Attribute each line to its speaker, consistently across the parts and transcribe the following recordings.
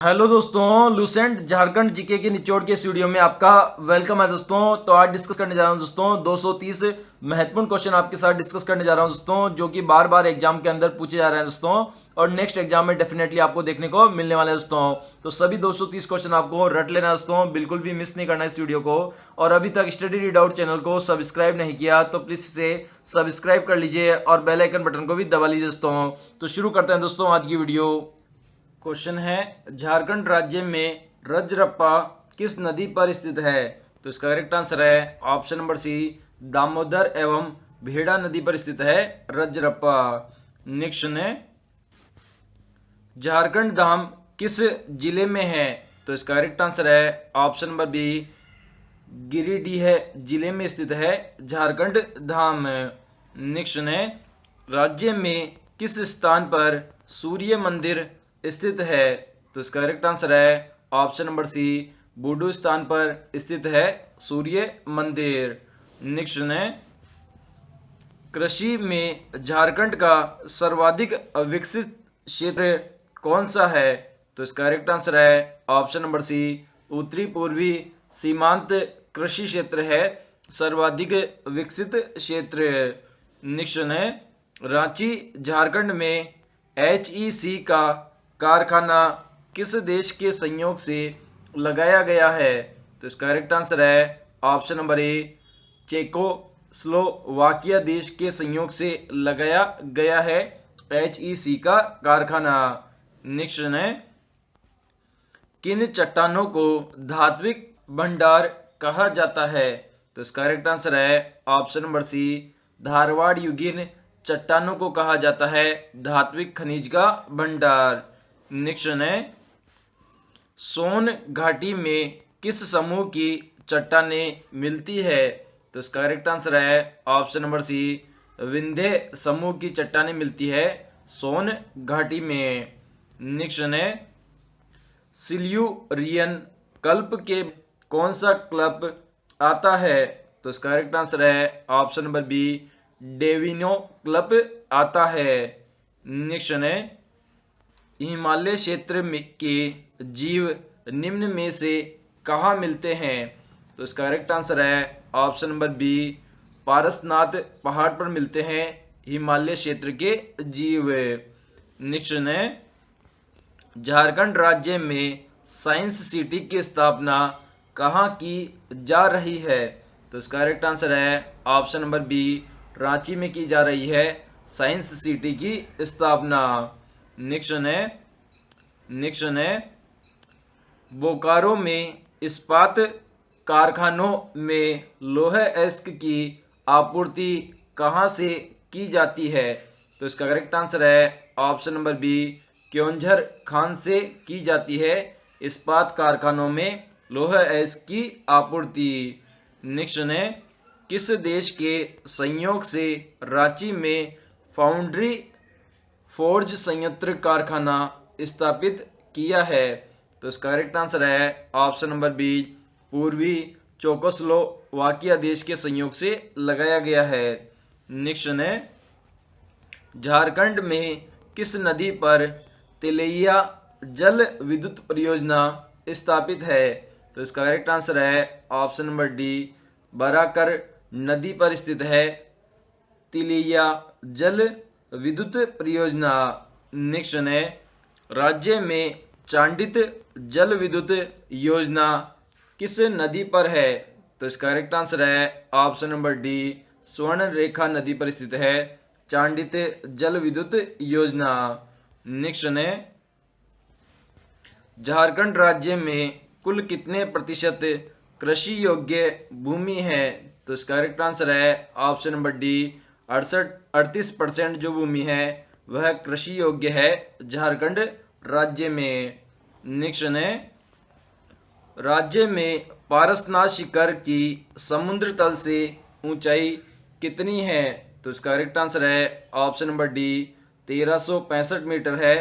Speaker 1: Hello दोस्तों, Lucent Jharkhand GK के निचोड़ के इस वीडियो में आपका वेलकम है दोस्तों। तो आज डिस्कस करने जा रहा हूं दोस्तों 230 महत्वपूर्ण क्वेश्चन आपके साथ डिस्कस करने जा रहा हूं दोस्तों, जो कि बार बार एग्जाम के अंदर पूछे जा रहे हैं दोस्तों और नेक्स्ट एग्जाम में डेफिनेटली आपको देखने को मिलने वाले हैं दोस्तों। तो सभी 230 क्वेश्चन आपको रट लेना दोस्तों, बिल्कुल भी मिस नहीं करना इस वीडियो को। और अभी तक स्टडी रीड आउट चैनल को सब्सक्राइब नहीं किया तो प्लीज इसे सब्सक्राइब कर लीजिए और बेल आइकन बटन को भी दबा लीजिए दोस्तों। तो शुरू करते हैं दोस्तों आज की वीडियो। क्वेश्चन है, झारखंड राज्य में रजरप्पा किस नदी पर स्थित है? तो इसका करेक्ट आंसर है ऑप्शन नंबर सी, दामोदर एवं भेड़ा नदी पर स्थित है रजरप्पा। नेक्स्ट है, झारखंड धाम किस जिले में है? तो इसका करेक्ट आंसर है ऑप्शन नंबर बी, गिरिडीह जिले में स्थित है झारखंड धाम। नेक्स्ट है, राज्य में किस स्थान पर सूर्य मंदिर स्थित है? तो इसका करेक्ट आंसर है ऑप्शन नंबर सी, बूडू स्थान पर स्थित है सूर्य मंदिर। नेक्स्ट है, कृषि में झारखंड का सर्वाधिक विकसित क्षेत्र कौन सा है? तो इसका करेक्ट आंसर है ऑप्शन नंबर सी, उत्तरी पूर्वी सीमांत कृषि क्षेत्र है सर्वाधिक विकसित क्षेत्र। नेक्स्ट है, रांची झारखंड में HEC का कारखाना किस देश के संयोग से लगाया गया है? तो इसका करेक्ट आंसर है ऑप्शन नंबर ए, चेकोस्लोवाकिया देश के संयोग से लगाया गया है HEC का कारखाना। नेक्स्ट है, किन चट्टानों को धात्विक भंडार कहा जाता है? तो इसका करेक्ट आंसर है ऑप्शन नंबर सी, धारवाड़ युगीन चट्टानों को कहा जाता है धात्विक खनिज का भंडार। नेक्स्ट है, सोन घाटी में किस समूह की चट्टानें मिलती है? तो इसका करेक्ट आंसर है ऑप्शन नंबर सी, विंध्य समूह की चट्टानें मिलती है सोन घाटी में। नेक्स्ट है, सिल्यूरियन कल्प के कौन सा क्लब आता है? तो इसका करेक्ट आंसर है option number B, Devino club आता है। नेक्स्ट है, हिमालय क्षेत्र में के जीव निम्न में से कहाँ मिलते हैं? तो इसका करेक्ट आंसर है ऑप्शन नंबर बी, पारसनाथ पहाड़ पर मिलते हैं हिमालय क्षेत्र के जीव। नेक्स्ट है, झारखंड राज्य में साइंस सिटी की स्थापना कहाँ की जा रही है? तो इसका करेक्ट आंसर है ऑप्शन नंबर बी, रांची में की जा रही है साइंस सिटी की स्थापना। नेक्स्ट है, बोकारो में इस्पात कारखानों में लोहे अयस्क की आपूर्ति कहाँ से की जाती है? तो इसका करेक्ट आंसर है ऑप्शन नंबर बी, क्योंझर खान से की जाती है इस्पात कारखानों में लोहे अयस्क की आपूर्ति। नेक्स्ट है, किस देश के संयोग से रांची में फाउंड्री फोर्ज संयंत्र कारखाना स्थापित किया है? तो इसका करेक्ट आंसर है ऑप्शन नंबर बी, पूर्वी चेकोस्लोवाकिया देश के संयोग से लगाया गया है। नेक्स्ट है, झारखंड में किस नदी पर तिलैया जल विद्युत परियोजना स्थापित है? तो इसका करेक्ट आंसर है ऑप्शन नंबर डी, बराकर नदी पर स्थित है तिलैया जल विद्युत परियोजना। नेक्स्ट है, राज्य में चांडित जल विद्युत योजना किस नदी पर है? तो इसका करेक्ट आंसर है ऑप्शन नंबर डी, स्वर्ण रेखा नदी पर स्थित है चांडित जल विद्युत योजना। नेक्स्ट है, झारखंड राज्य में कुल कितने प्रतिशत कृषि योग्य भूमि है? तो इसका करेक्ट आंसर है ऑप्शन नंबर डी, 38% जो भूमि है वह कृषि योग्य है झारखंड राज्य में। नेक्स्ट है, राज्य में पारसनाथ शिखर की समुद्र तल से ऊंचाई कितनी है? तो इसका करेक्ट आंसर है ऑप्शन नंबर डी, 1365 मीटर है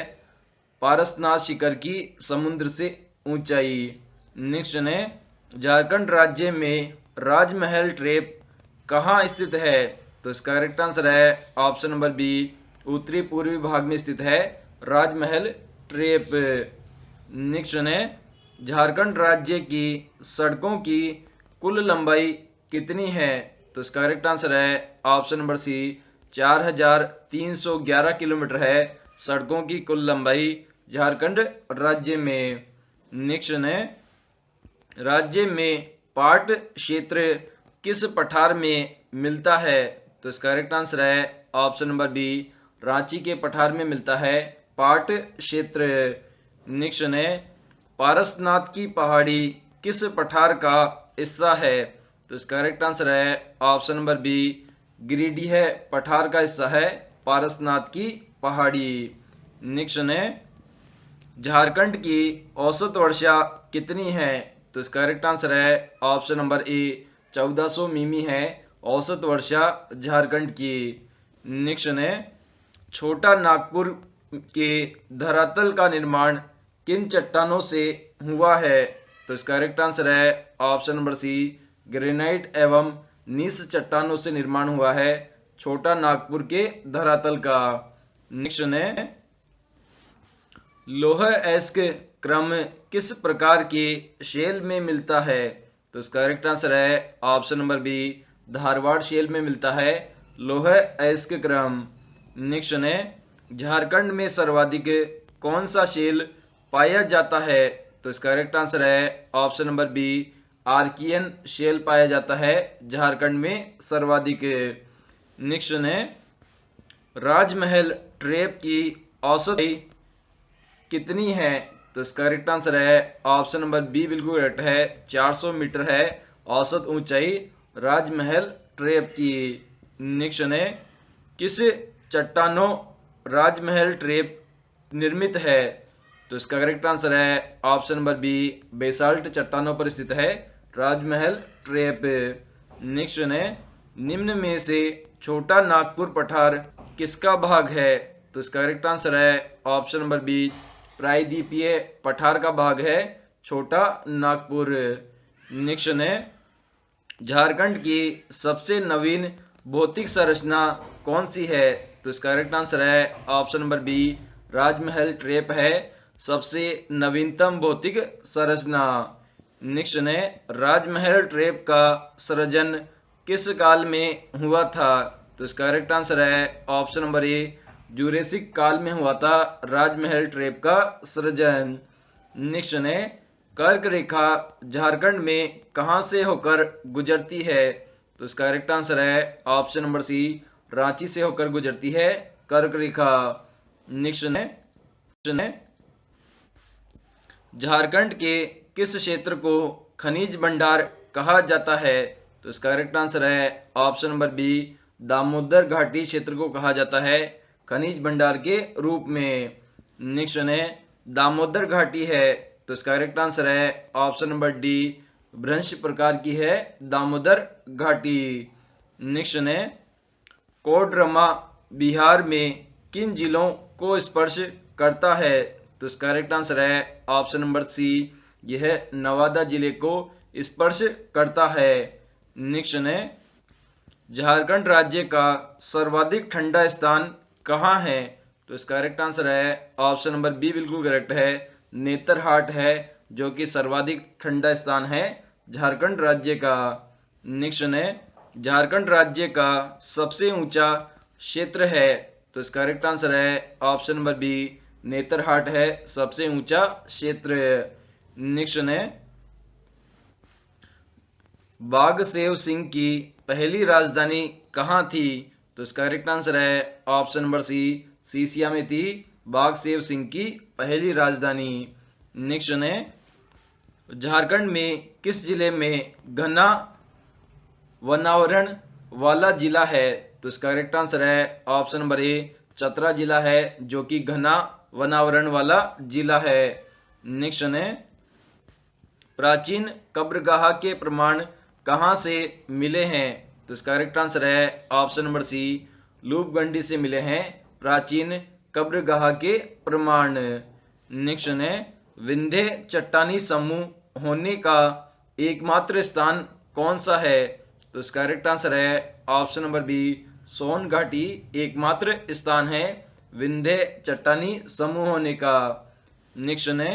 Speaker 1: पारसनाथ शिखर की समुद्र से ऊंचाई। नेक्स्ट है, झारखंड राज्य में राजमहल ट्रेप कहाँ स्थित है? तो इसका करेक्ट आंसर है ऑप्शन नंबर बी, उत्तरी पूर्वी भाग में स्थित है राजमहल ट्रेप। नेक्स्ट सुने, झारखंड राज्य की सड़कों की कुल लंबाई कितनी है? तो इसका करेक्ट आंसर है ऑप्शन नंबर सी, 4311 किलोमीटर है सड़कों की कुल लंबाई झारखंड राज्य में। नेक्स्ट है, राज्य में पाट क्षेत्र किस पठार में मिलता है? तो इसका करेक्ट आंसर है ऑप्शन नंबर बी, रांची के पठार में मिलता है पाट क्षेत्र। नेक्स्ट है, पारसनाथ की पहाड़ी किस पठार का हिस्सा है? तो इसका करेक्ट आंसर है ऑप्शन नंबर बी, गिरिडीह पठार का हिस्सा है पारसनाथ की पहाड़ी। नेक्स्ट है, झारखंड की औसत वर्षा कितनी है? तो इसका करेक्ट आंसर है ऑप्शन नंबर ए, 1400 मिमी है औसत वर्षा झारखंड की। नेक्स्ट है, छोटा नागपुर के धरातल का निर्माण किन चट्टानों से हुआ है? तो इसका करेक्ट आंसर है ऑप्शन नंबर सी, ग्रेनाइट एवं नीस चट्टानों से निर्माण हुआ है छोटा नागपुर के धरातल का। नेक्स्ट है, लौह अयस्क क्रम किस प्रकार के शेल में मिलता है? तो इसका करेक्ट आंसर है ऑप्शन नंबर बी, धारवाड़ शेल में मिलता है लौह अयस्क क्रम। नेक्स्ट है, झारखंड में सर्वाधिक कौन सा शेल पाया जाता है? तो इसका करेक्ट आंसर है ऑप्शन नंबर बी, आर्कियन शेल पाया जाता है झारखंड में सर्वाधिक। नेक्स्ट है, राजमहल ट्रैप की औसत कितनी है? तो इसका करेक्ट आंसर है ऑप्शन नंबर बी, बिल्कुल करेक्ट है, 400 मीटर है औसत ऊंचाई राजमहल ट्रैप की। नेक्स्ट है, किस चट्टानों राजमहल ट्रैप निर्मित है? तो इसका करेक्ट आंसर है ऑप्शन नंबर बी, बेसाल्ट चट्टानों पर स्थित है राजमहल ट्रैप। नेक्स्ट है, निम्न में से छोटा नागपुर पठार किसका भाग है? तो इसका करेक्ट आंसर है ऑप्शन नंबर बी, प्रायद्वीपीय पठार का भाग है छोटा नागपुर। नेक्स्ट है, झारखंड की सबसे नवीन भौतिक संरचना कौन सी है? तो इसका करेक्ट आंसर है ऑप्शन नंबर बी, राजमहल ट्रैप है सबसे नवीनतम भौतिक संरचना। नेक्स्ट है, राजमहल ट्रैप का सृजन किस काल में हुआ था? तो इसका करेक्ट आंसर है ऑप्शन नंबर ए, जुरेसिक काल में हुआ था राजमहल ट्रैप का सृजन। नेक्स्ट है, कर्क रेखा झारखंड में कहां से होकर गुजरती है? तो इसका करेक्ट आंसर है ऑप्शन नंबर सी, रांची से होकर गुजरती है कर्क रेखा। नेक्स्ट है, झारखंड के किस क्षेत्र को खनिज भंडार कहा जाता है? तो इसका करेक्ट आंसर है ऑप्शन नंबर बी, दामोदर घाटी क्षेत्र को कहा जाता है खनिज भंडार के रूप में। नेक्स्ट है, दामोदर घाटी है तो इसका करेक्ट आंसर है ऑप्शन नंबर डी, भ्रंश प्रकार की है दामोदर घाटी। नेक्स्ट है, कोडरमा बिहार में किन जिलों को स्पर्श करता है? तो इसका करेक्ट आंसर है ऑप्शन नंबर सी, यह नवादा जिले को स्पर्श करता है। नेक्स्ट है, झारखंड राज्य का सर्वाधिक ठंडा स्थान कहाँ है? तो इसका करेक्ट आंसर है ऑप्शन नंबर बी, बिल्कुल करेक्ट है, नेतरहाट है जो कि सर्वाधिक ठंडा स्थान है झारखंड राज्य का। नेक्स्ट है, झारखंड राज्य का सबसे ऊंचा क्षेत्र है तो इसका करेक्ट आंसर है ऑप्शन नंबर बी, नेतरहाट है सबसे ऊंचा क्षेत्र। नेक्स्ट है, बाघ सेव सिंह की पहली राजधानी कहाँ थी? तो इसका करेक्ट आंसर है ऑप्शन नंबर सी, सीसिया में थी बाघ सेव सिंह की पहली राजधानी। नेक्स्ट है, झारखंड में किस जिले में घना वनावरण वाला जिला है? तो इसका करेक्ट आंसर है ऑप्शन नंबर ए, चतरा जिला है जो कि घना वनावरण वाला जिला है। नेक्स्ट है, प्राचीन कब्रगाह के प्रमाण कहाँ से मिले हैं? तो इसका करेक्ट आंसर है ऑप्शन नंबर सी, लूपगंडी से मिले हैं प्राचीन कब्रगाह के प्रमाण। नेक्स्ट है, विंध्य चट्टानी समूह होने का एकमात्र स्थान कौन सा है? तो इसका करेक्ट आंसर है ऑप्शन नंबर बी, सोन घाटी एकमात्र स्थान है विंध्य चट्टानी समूह होने का। नेक्स्ट है,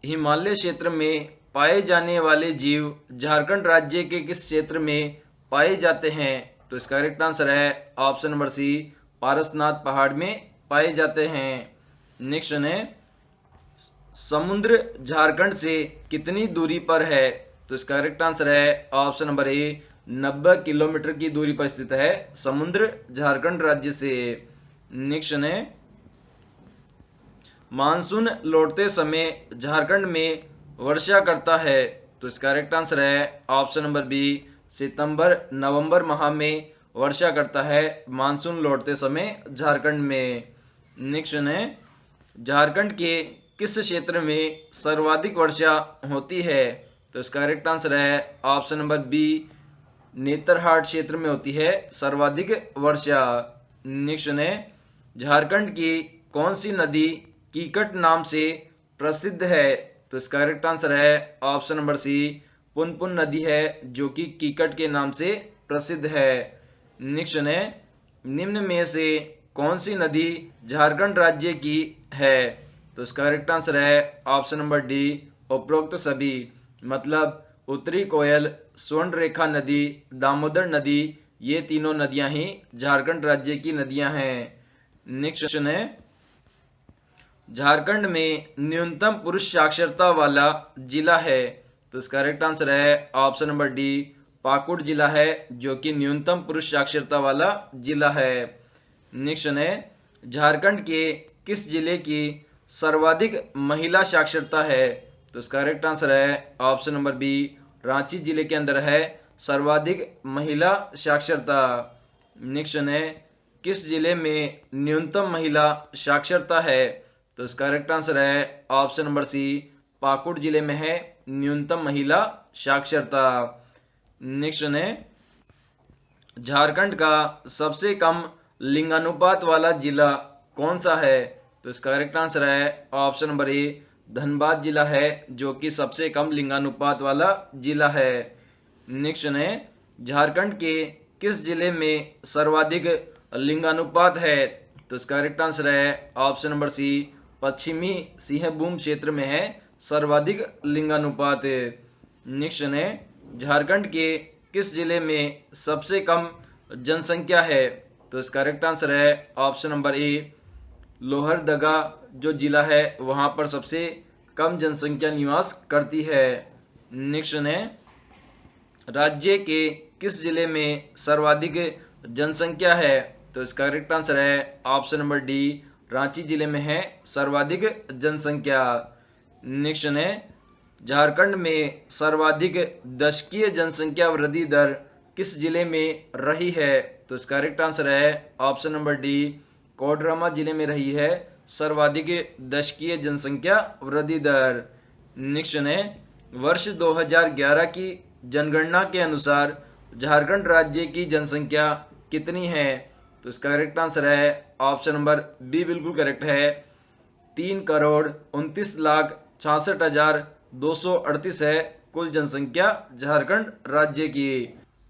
Speaker 1: हिमालय क्षेत्र में पाए जाने वाले जीव झारखंड राज्य के किस क्षेत्र में पाए जाते हैं? तो इसका करेक्ट आंसर है ऑप्शन नंबर सी, पारसनाथ पहाड़ में पाए जाते हैं। नेक्स्ट है, समुद्र झारखंड से कितनी दूरी पर है? तो इसका करेक्ट आंसर है ऑप्शन नंबर ए, 90 किलोमीटर की दूरी पर स्थित है समुद्र झारखंड राज्य से। नेक्स्ट है, मानसून लौटते समय झारखंड में वर्षा करता है। तो इसका करेक्ट आंसर है ऑप्शन नंबर बी, सितंबर नवंबर माह में वर्षा करता है मानसून लौटते समय झारखंड में। नेक्स्ट है, झारखंड के किस क्षेत्र में सर्वाधिक वर्षा होती है? तो इसका करेक्ट आंसर है ऑप्शन नंबर बी, नेतरहाट क्षेत्र में होती है सर्वाधिक वर्षा। नेक्स्ट है, झारखंड की कौन सी नदी कीकट नाम से प्रसिद्ध है? तो इसका करेक्ट आंसर है ऑप्शन नंबर सी, पुनपुन नदी है जो कि कीकट के नाम से प्रसिद्ध है। नेक्स्ट है, निम्न में से कौन सी नदी झारखंड राज्य की है? तो इसका करेक्ट आंसर है ऑप्शन नंबर डी, उपरोक्त सभी। मतलब उत्तरी कोयल, स्वर्ण रेखा नदी, दामोदर नदी, ये तीनों नदियां ही झारखंड राज्य की नदियां हैं। नेक्स्ट क्वेश्चन है, झारखंड में न्यूनतम पुरुष साक्षरता वाला जिला है। तो इसका करेक्ट आंसर है ऑप्शन नंबर डी, पाकुड़ जिला है जो कि न्यूनतम पुरुष साक्षरता वाला जिला है। नेक्स्ट है, झारखंड के किस जिले की सर्वाधिक महिला साक्षरता है? तो इसका करेक्ट आंसर है ऑप्शन नंबर बी, रांची जिले के अंदर है सर्वाधिक महिला साक्षरता। नेक्स्ट है, किस जिले में न्यूनतम महिला साक्षरता है? तो इसका करेक्ट आंसर है ऑप्शन नंबर सी, पाकुड़ जिले में है न्यूनतम महिला साक्षरता। नेक्स्ट है, झारखंड का सबसे कम लिंगानुपात वाला जिला कौन सा है? तो इसका करेक्ट आंसर है ऑप्शन नंबर ए, धनबाद जिला है जो कि सबसे कम लिंगानुपात वाला जिला है। नेक्स्ट है, झारखंड के किस जिले में सर्वाधिक लिंगानुपात है? तो इसका करेक्ट आंसर है ऑप्शन नंबर सी, पश्चिमी सिंहभूम क्षेत्र में है सर्वाधिक लिंगानुपात। नेक्स्ट है, झारखंड के किस जिले में सबसे कम जनसंख्या है? तो इसका करेक्ट आंसर है ऑप्शन नंबर ए, लोहरदगा जो जिला है वहां पर सबसे कम जनसंख्या निवास करती है। नेक्स्ट है, राज्य के किस जिले में सर्वाधिक जनसंख्या है? तो इसका करेक्ट आंसर है ऑप्शन नंबर डी, रांची जिले में है सर्वाधिक जनसंख्या। नेक्स्ट है, झारखंड में सर्वाधिक दशकीय जनसंख्या वृद्धि दर किस जिले में रही है? तो इसका करेक्ट आंसर है ऑप्शन नंबर डी, कोडरमा जिले में रही है सर्वाधिक दशकीय जनसंख्या वृद्धि दर। नेक्स्ट है, वर्ष 2011 की जनगणना के अनुसार झारखंड राज्य की जनसंख्या कितनी है? तो इसका करेक्ट आंसर है ऑप्शन नंबर बी, बिल्कुल करेक्ट है, 3,29,66,238 है कुल जनसंख्या झारखंड राज्य की।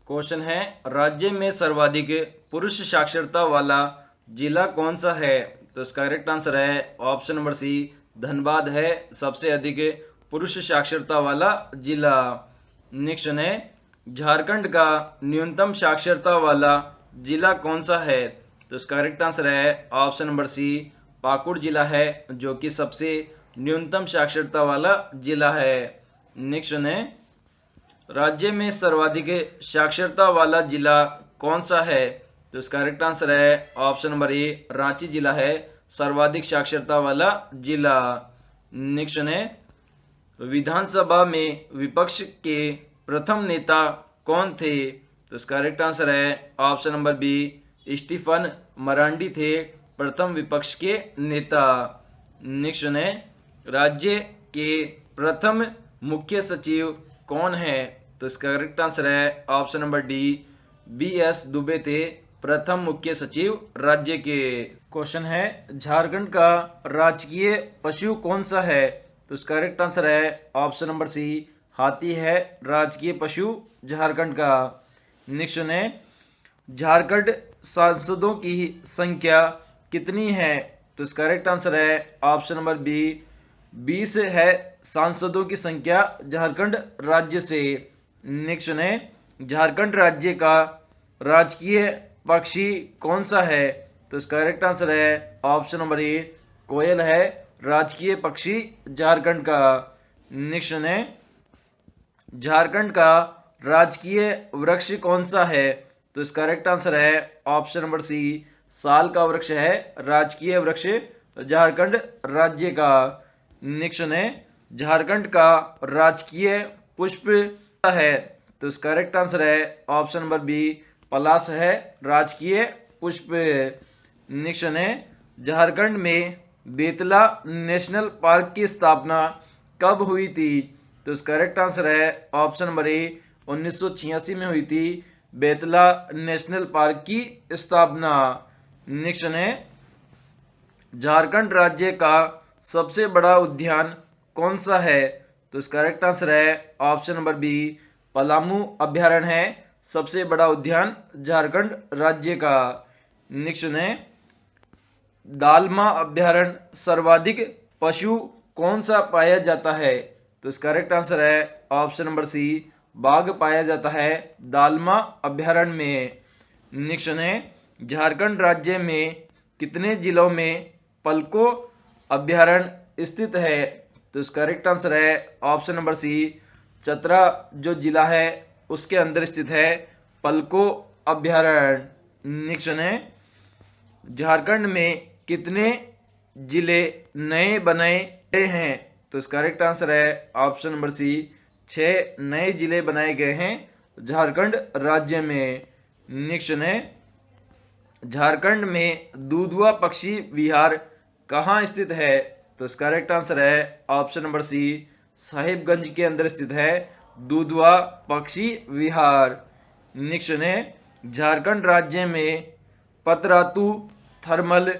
Speaker 1: क्वेश्चन है, राज्य में सर्वाधिक पुरुष साक्षरता वाला जिला कौन सा है? तो इसका करेक्ट आंसर है ऑप्शन नंबर सी, धनबाद है सबसे अधिक पुरुष साक्षरता वाला जिला। नेक्स्ट है, झारखंड का न्यूनतम साक्षरता वाला जिला कौन सा है? तो इसका करेक्ट आंसर है ऑप्शन नंबर सी, पाकुड़ जिला है जो कि सबसे न्यूनतम साक्षरता वाला जिला है। नेक्स्ट है, राज्य में सर्वाधिक साक्षरता वाला जिला कौन सा है? तो इसका करेक्ट आंसर है ऑप्शन नंबर ए, रांची जिला है सर्वाधिक साक्षरता वाला जिला। नेक्स्ट है, विधानसभा में विपक्ष के प्रथम नेता कौन थे? तो इसका करेक्ट आंसर है option number B, Stephen Marandi थे प्रथम विपक्ष के नेता। नेक्स्ट है, राज्य के प्रथम मुख्य सचिव कौन है? तो इसका करेक्ट आंसर है option number D, BS Dubey थे प्रथम मुख्य सचिव राज्य के। क्वेश्चन है, झारखंड का राजकीय पशु कौन सा है? तो इसका करेक्ट आंसर है ऑप्शन नंबर सी, हाथी है राजकीय पशु झारखंड का। नेक्स्ट है, झारखंड सांसदों की संख्या कितनी है? तो इसका करेक्ट आंसर है ऑप्शन नंबर बी, 20 है सांसदों की संख्या झारखंड राज्य से। नेक्स्ट है झारखंड राज्य का राजकीय पक्षी कौन सा है? तो इसका करेक्ट आंसर है ऑप्शन नंबर ए कोयल है राजकीय पक्षी झारखंड का। नेक्स्ट है झारखंड का राजकीय वृक्ष कौन सा है? तो इसका करेक्ट आंसर है ऑप्शन नंबर सी साल का वृक्ष है राजकीय वृक्ष झारखंड राज्य का। नेक्स्ट है झारखंड का राजकीय पुष्प है? तो इसका करेक्ट आंसर है ऑप्शन नंबर बी पलाश है राजकीय पुष्प। नेक्स्ट है झारखंड में बेतला नेशनल पार्क की स्थापना कब हुई थी? तो इसका करेक्ट आंसर है ऑप्शन नंबर ए 1986 में हुई थी बेतला नेशनल पार्क की स्थापना। नेक्स्ट है झारखंड राज्य का सबसे बड़ा उद्यान कौन सा है? तो इसका करेक्ट आंसर है ऑप्शन नंबर बी पलामू अभ्यारण्य है सबसे बड़ा उद्यान झारखंड राज्य का। नेक्स्ट है दालमा अभ्यारण्य सर्वाधिक पशु कौन सा पाया जाता है? तो इसका करेक्ट आंसर है ऑप्शन नंबर सी बाघ पाया जाता है दालमा अभ्यारण्य में। नेक्स्ट है झारखंड राज्य में कितने जिलों में पलको अभ्यारण्य स्थित है? तो इसका करेक्ट आंसर है ऑप्शन नंबर सी चतरा जो जिला है उसके अंदर स्थित है पलको अभ्यारण्य। नेक्स्ट है झारखंड में कितने जिले नए बनाए गए हैं? तो इसका करेक्ट आंसर है ऑप्शन नंबर सी 6 नए जिले बनाए गए हैं झारखंड राज्य में। नेक्स्ट है झारखंड में दुधवा पक्षी विहार कहाँ स्थित है? तो इसका करेक्ट आंसर है ऑप्शन नंबर सी साहिबगंज के अंदर स्थित है दुधवा पक्षी विहार। नेक्स्ट है झारखंड राज्य में पतरातू थर्मल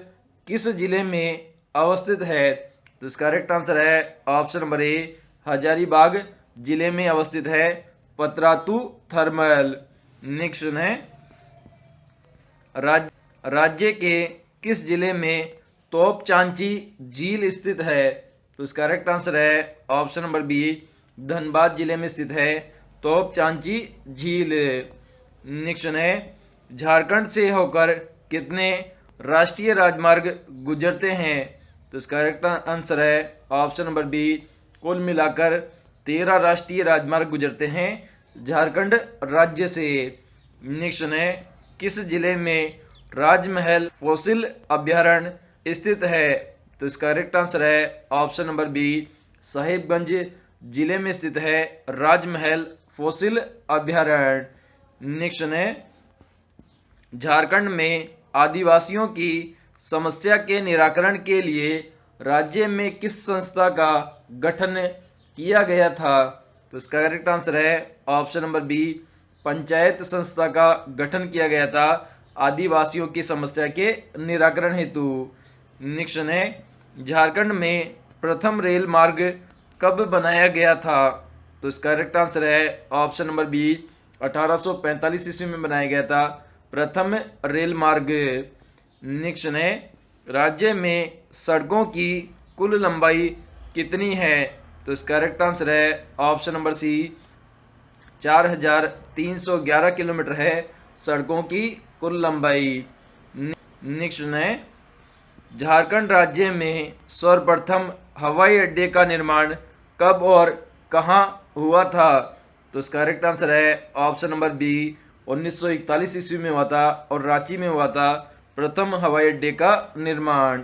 Speaker 1: किस जिले में अवस्थित है? तो इसका करेक्ट आंसर है ऑप्शन नंबर ए हजारीबाग जिले में अवस्थित है पतरातू थर्मल। नेक्स्ट है राज्य के किस जिले में तोपचांची झील स्थित है? तो इसका करेक्ट आंसर है ऑप्शन नंबर बी धनबाद जिले में स्थित है तोपचांची झील। नेक्स्ट है झारखंड से होकर कितने राष्ट्रीय राजमार्ग गुजरते हैं? तो इसका करेक्ट आंसर है ऑप्शन नंबर बी कुल मिलाकर 13 राष्ट्रीय राजमार्ग गुजरते हैं झारखंड राज्य से। नेक्स्ट है किस जिले में राजमहल फॉसिल अभ्यारण्य स्थित है? तो इसका करेक्ट आंसर है ऑप्शन नंबर बी साहिबगंज जिले में स्थित है राजमहल फॉसिल अभ्यारण्य। नेक्स्ट है झारखंड में आदिवासियों की समस्या के निराकरण के लिए राज्य में किस संस्था का गठन किया गया था? तो इसका करेक्ट आंसर है ऑप्शन नंबर बी पंचायत संस्था का गठन किया गया था आदिवासियों की समस्या के निराकरण हेतु। नेक्स्ट है झारखंड में प्रथम रेल मार्ग कब बनाया गया था? तो इसका करेक्ट आंसर है ऑप्शन नंबर बी 1845 ईस्वी में बनाया गया था प्रथम रेल मार्ग। नेक्स्ट है राज्य में सड़कों की कुल लंबाई कितनी है? तो इसका करेक्ट आंसर है ऑप्शन नंबर सी 4311 किलोमीटर है सड़कों की कुल लंबाई। नेक्स्ट है झारखंड राज्य में सर्वप्रथम हवाई अड्डे का निर्माण कब और कहां हुआ था? तो इसका करेक्ट आंसर है ऑप्शन नंबर बी 1941 ईस्वी में हुआ था और रांची में हुआ था प्रथम हवाई अड्डे का निर्माण।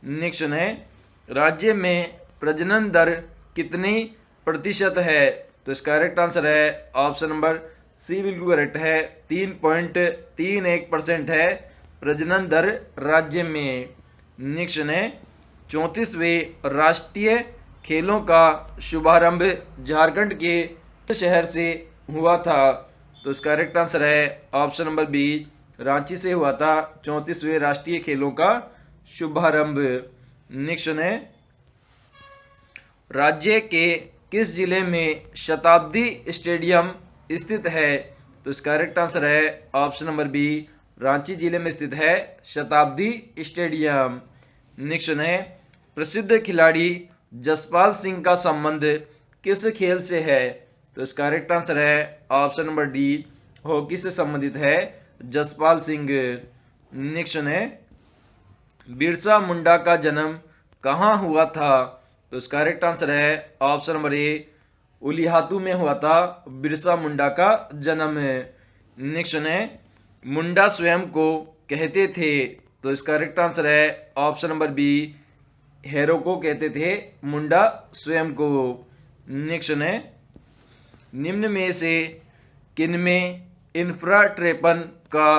Speaker 1: नेक्स्ट है राज्य में प्रजनन दर कितनी प्रतिशत है? तो इसका करेक्ट आंसर है ऑप्शन नंबर सी बिल्कुल करेक्ट है 3.31% है प्रजनन दर राज्य में। नेक्स्ट है 34वें राष्ट्रीय खेलों का शुभारंभ झारखंड के शहर से हुआ था? तो इसका करेक्ट आंसर है ऑप्शन नंबर बी रांची से हुआ था 34वें राष्ट्रीय खेलों का शुभारंभ। नेक्स्ट है राज्य के किस जिले में शताब्दी स्टेडियम स्थित है? तो इसका करेक्ट आंसर है ऑप्शन नंबर बी रांची जिले में स्थित है शताब्दी स्टेडियम। नेक्स्ट है प्रसिद्ध खिलाड़ी जसपाल सिंह का संबंध किस खेल से है? तो इसका करेक्ट आंसर है ऑप्शन नंबर डी, हॉकी से संबंधित है जसपाल सिंह। नेक्स्ट है, बिरसा मुंडा का जन्म कहाँ हुआ था? तो इसका करेक्ट आंसर है ऑप्शन नंबर ए, उलिहातू में हुआ था बिरसा मुंडा का जन्म। नेक्स्ट है, मुंडा स्वयं को कहते थे? तो इसका करेक्ट आंसर है ऑप्शन नंबर बी, हेरो को कहते थे मुंडा स्वयं को। नेक्स्ट है, निम्न में से किनमें इंफ्राट्रेपन का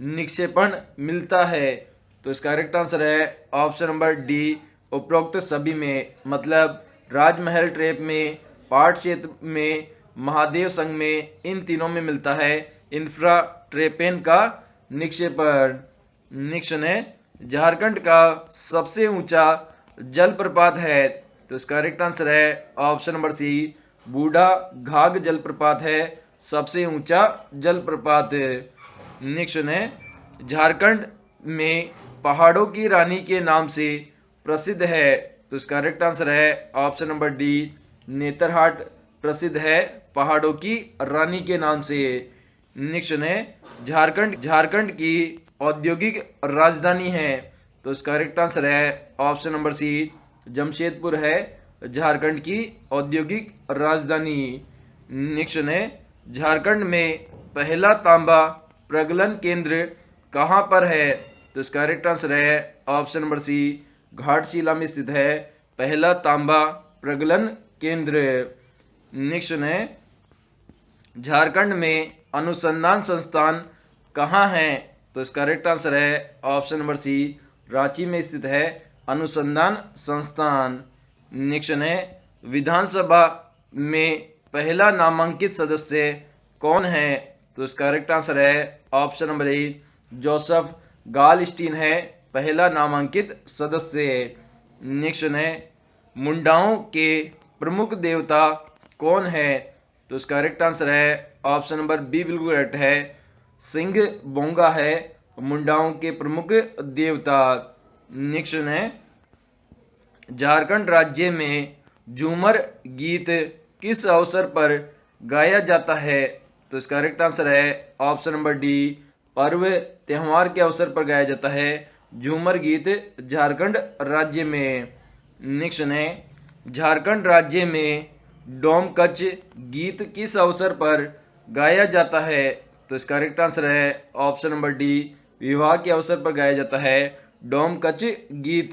Speaker 1: निक्षेपण मिलता है? तो इसका करेक्ट आंसर है ऑप्शन नंबर डी, उपरोक्त सभी में। मतलब राजमहल ट्रेप में, पाट क्षेत्र में, महादेव संघ में, इन तीनों में मिलता है इंफ्राट्रेपेन का निक्षेपण। नेक्स्ट है, झारखंड का सबसे ऊंचा जलप्रपात है? तो इसका करेक्ट आंसर है ऑप्शन नंबर सी, बूढ़ा घाघ जलप्रपात है सबसे ऊंचा जलप्रपात। नेक्स्ट है, झारखंड में पहाड़ों की रानी के नाम से प्रसिद्ध है? तो इसका करेक्ट आंसर है ऑप्शन नंबर डी, नेतरहाट प्रसिद्ध है पहाड़ों की रानी के नाम से। नेक्स्ट है, झारखंड की औद्योगिक राजधानी है? तो इसका करेक्ट आंसर है ऑप्शन नंबर सी, जमशेदपुर है झारखंड की औद्योगिक राजधानी। नेक्स्ट है, झारखंड में पहला तांबा प्रगलन केंद्र कहाँ पर है? तो इसका करेक्ट आंसर है ऑप्शन नंबर सी, घाटशिला में स्थित है पहला तांबा प्रगलन केंद्र। नेक्स्ट है, झारखंड में अनुसंधान संस्थान कहाँ है? तो इसका करेक्ट आंसर है ऑप्शन नंबर सी, रांची में स्थित है अनुसंधान संस्थान। नेक्स्ट है, विधानसभा में पहला नामांकित सदस्य कौन है? तो इसका करेक्ट आंसर है ऑप्शन नंबर ए, जोसेफ गालस्टीन है पहला नामांकित सदस्य। नेक्स्ट है, मुंडाओं के प्रमुख देवता कौन है? तो इसका करेक्ट आंसर है ऑप्शन नंबर बी, बिल्कुल करेक्ट है, सिंह बोंगा है मुंडाओं के प्रमुख देवता। नेक्स्ट है, झारखंड राज्य में झूमर गीत किस अवसर पर गाया जाता है? तो इसका करेक्ट आंसर है ऑप्शन नंबर डी, पर्व त्योहार के अवसर पर गाया जाता है झूमर गीत झारखंड राज्य में। नेक्स्ट है, झारखंड राज्य में डोमकच गीत किस अवसर पर गाया जाता है? तो इसका करेक्ट आंसर है ऑप्शन नंबर डी, विवाह के अवसर पर गाया जाता है डोमकच गीत।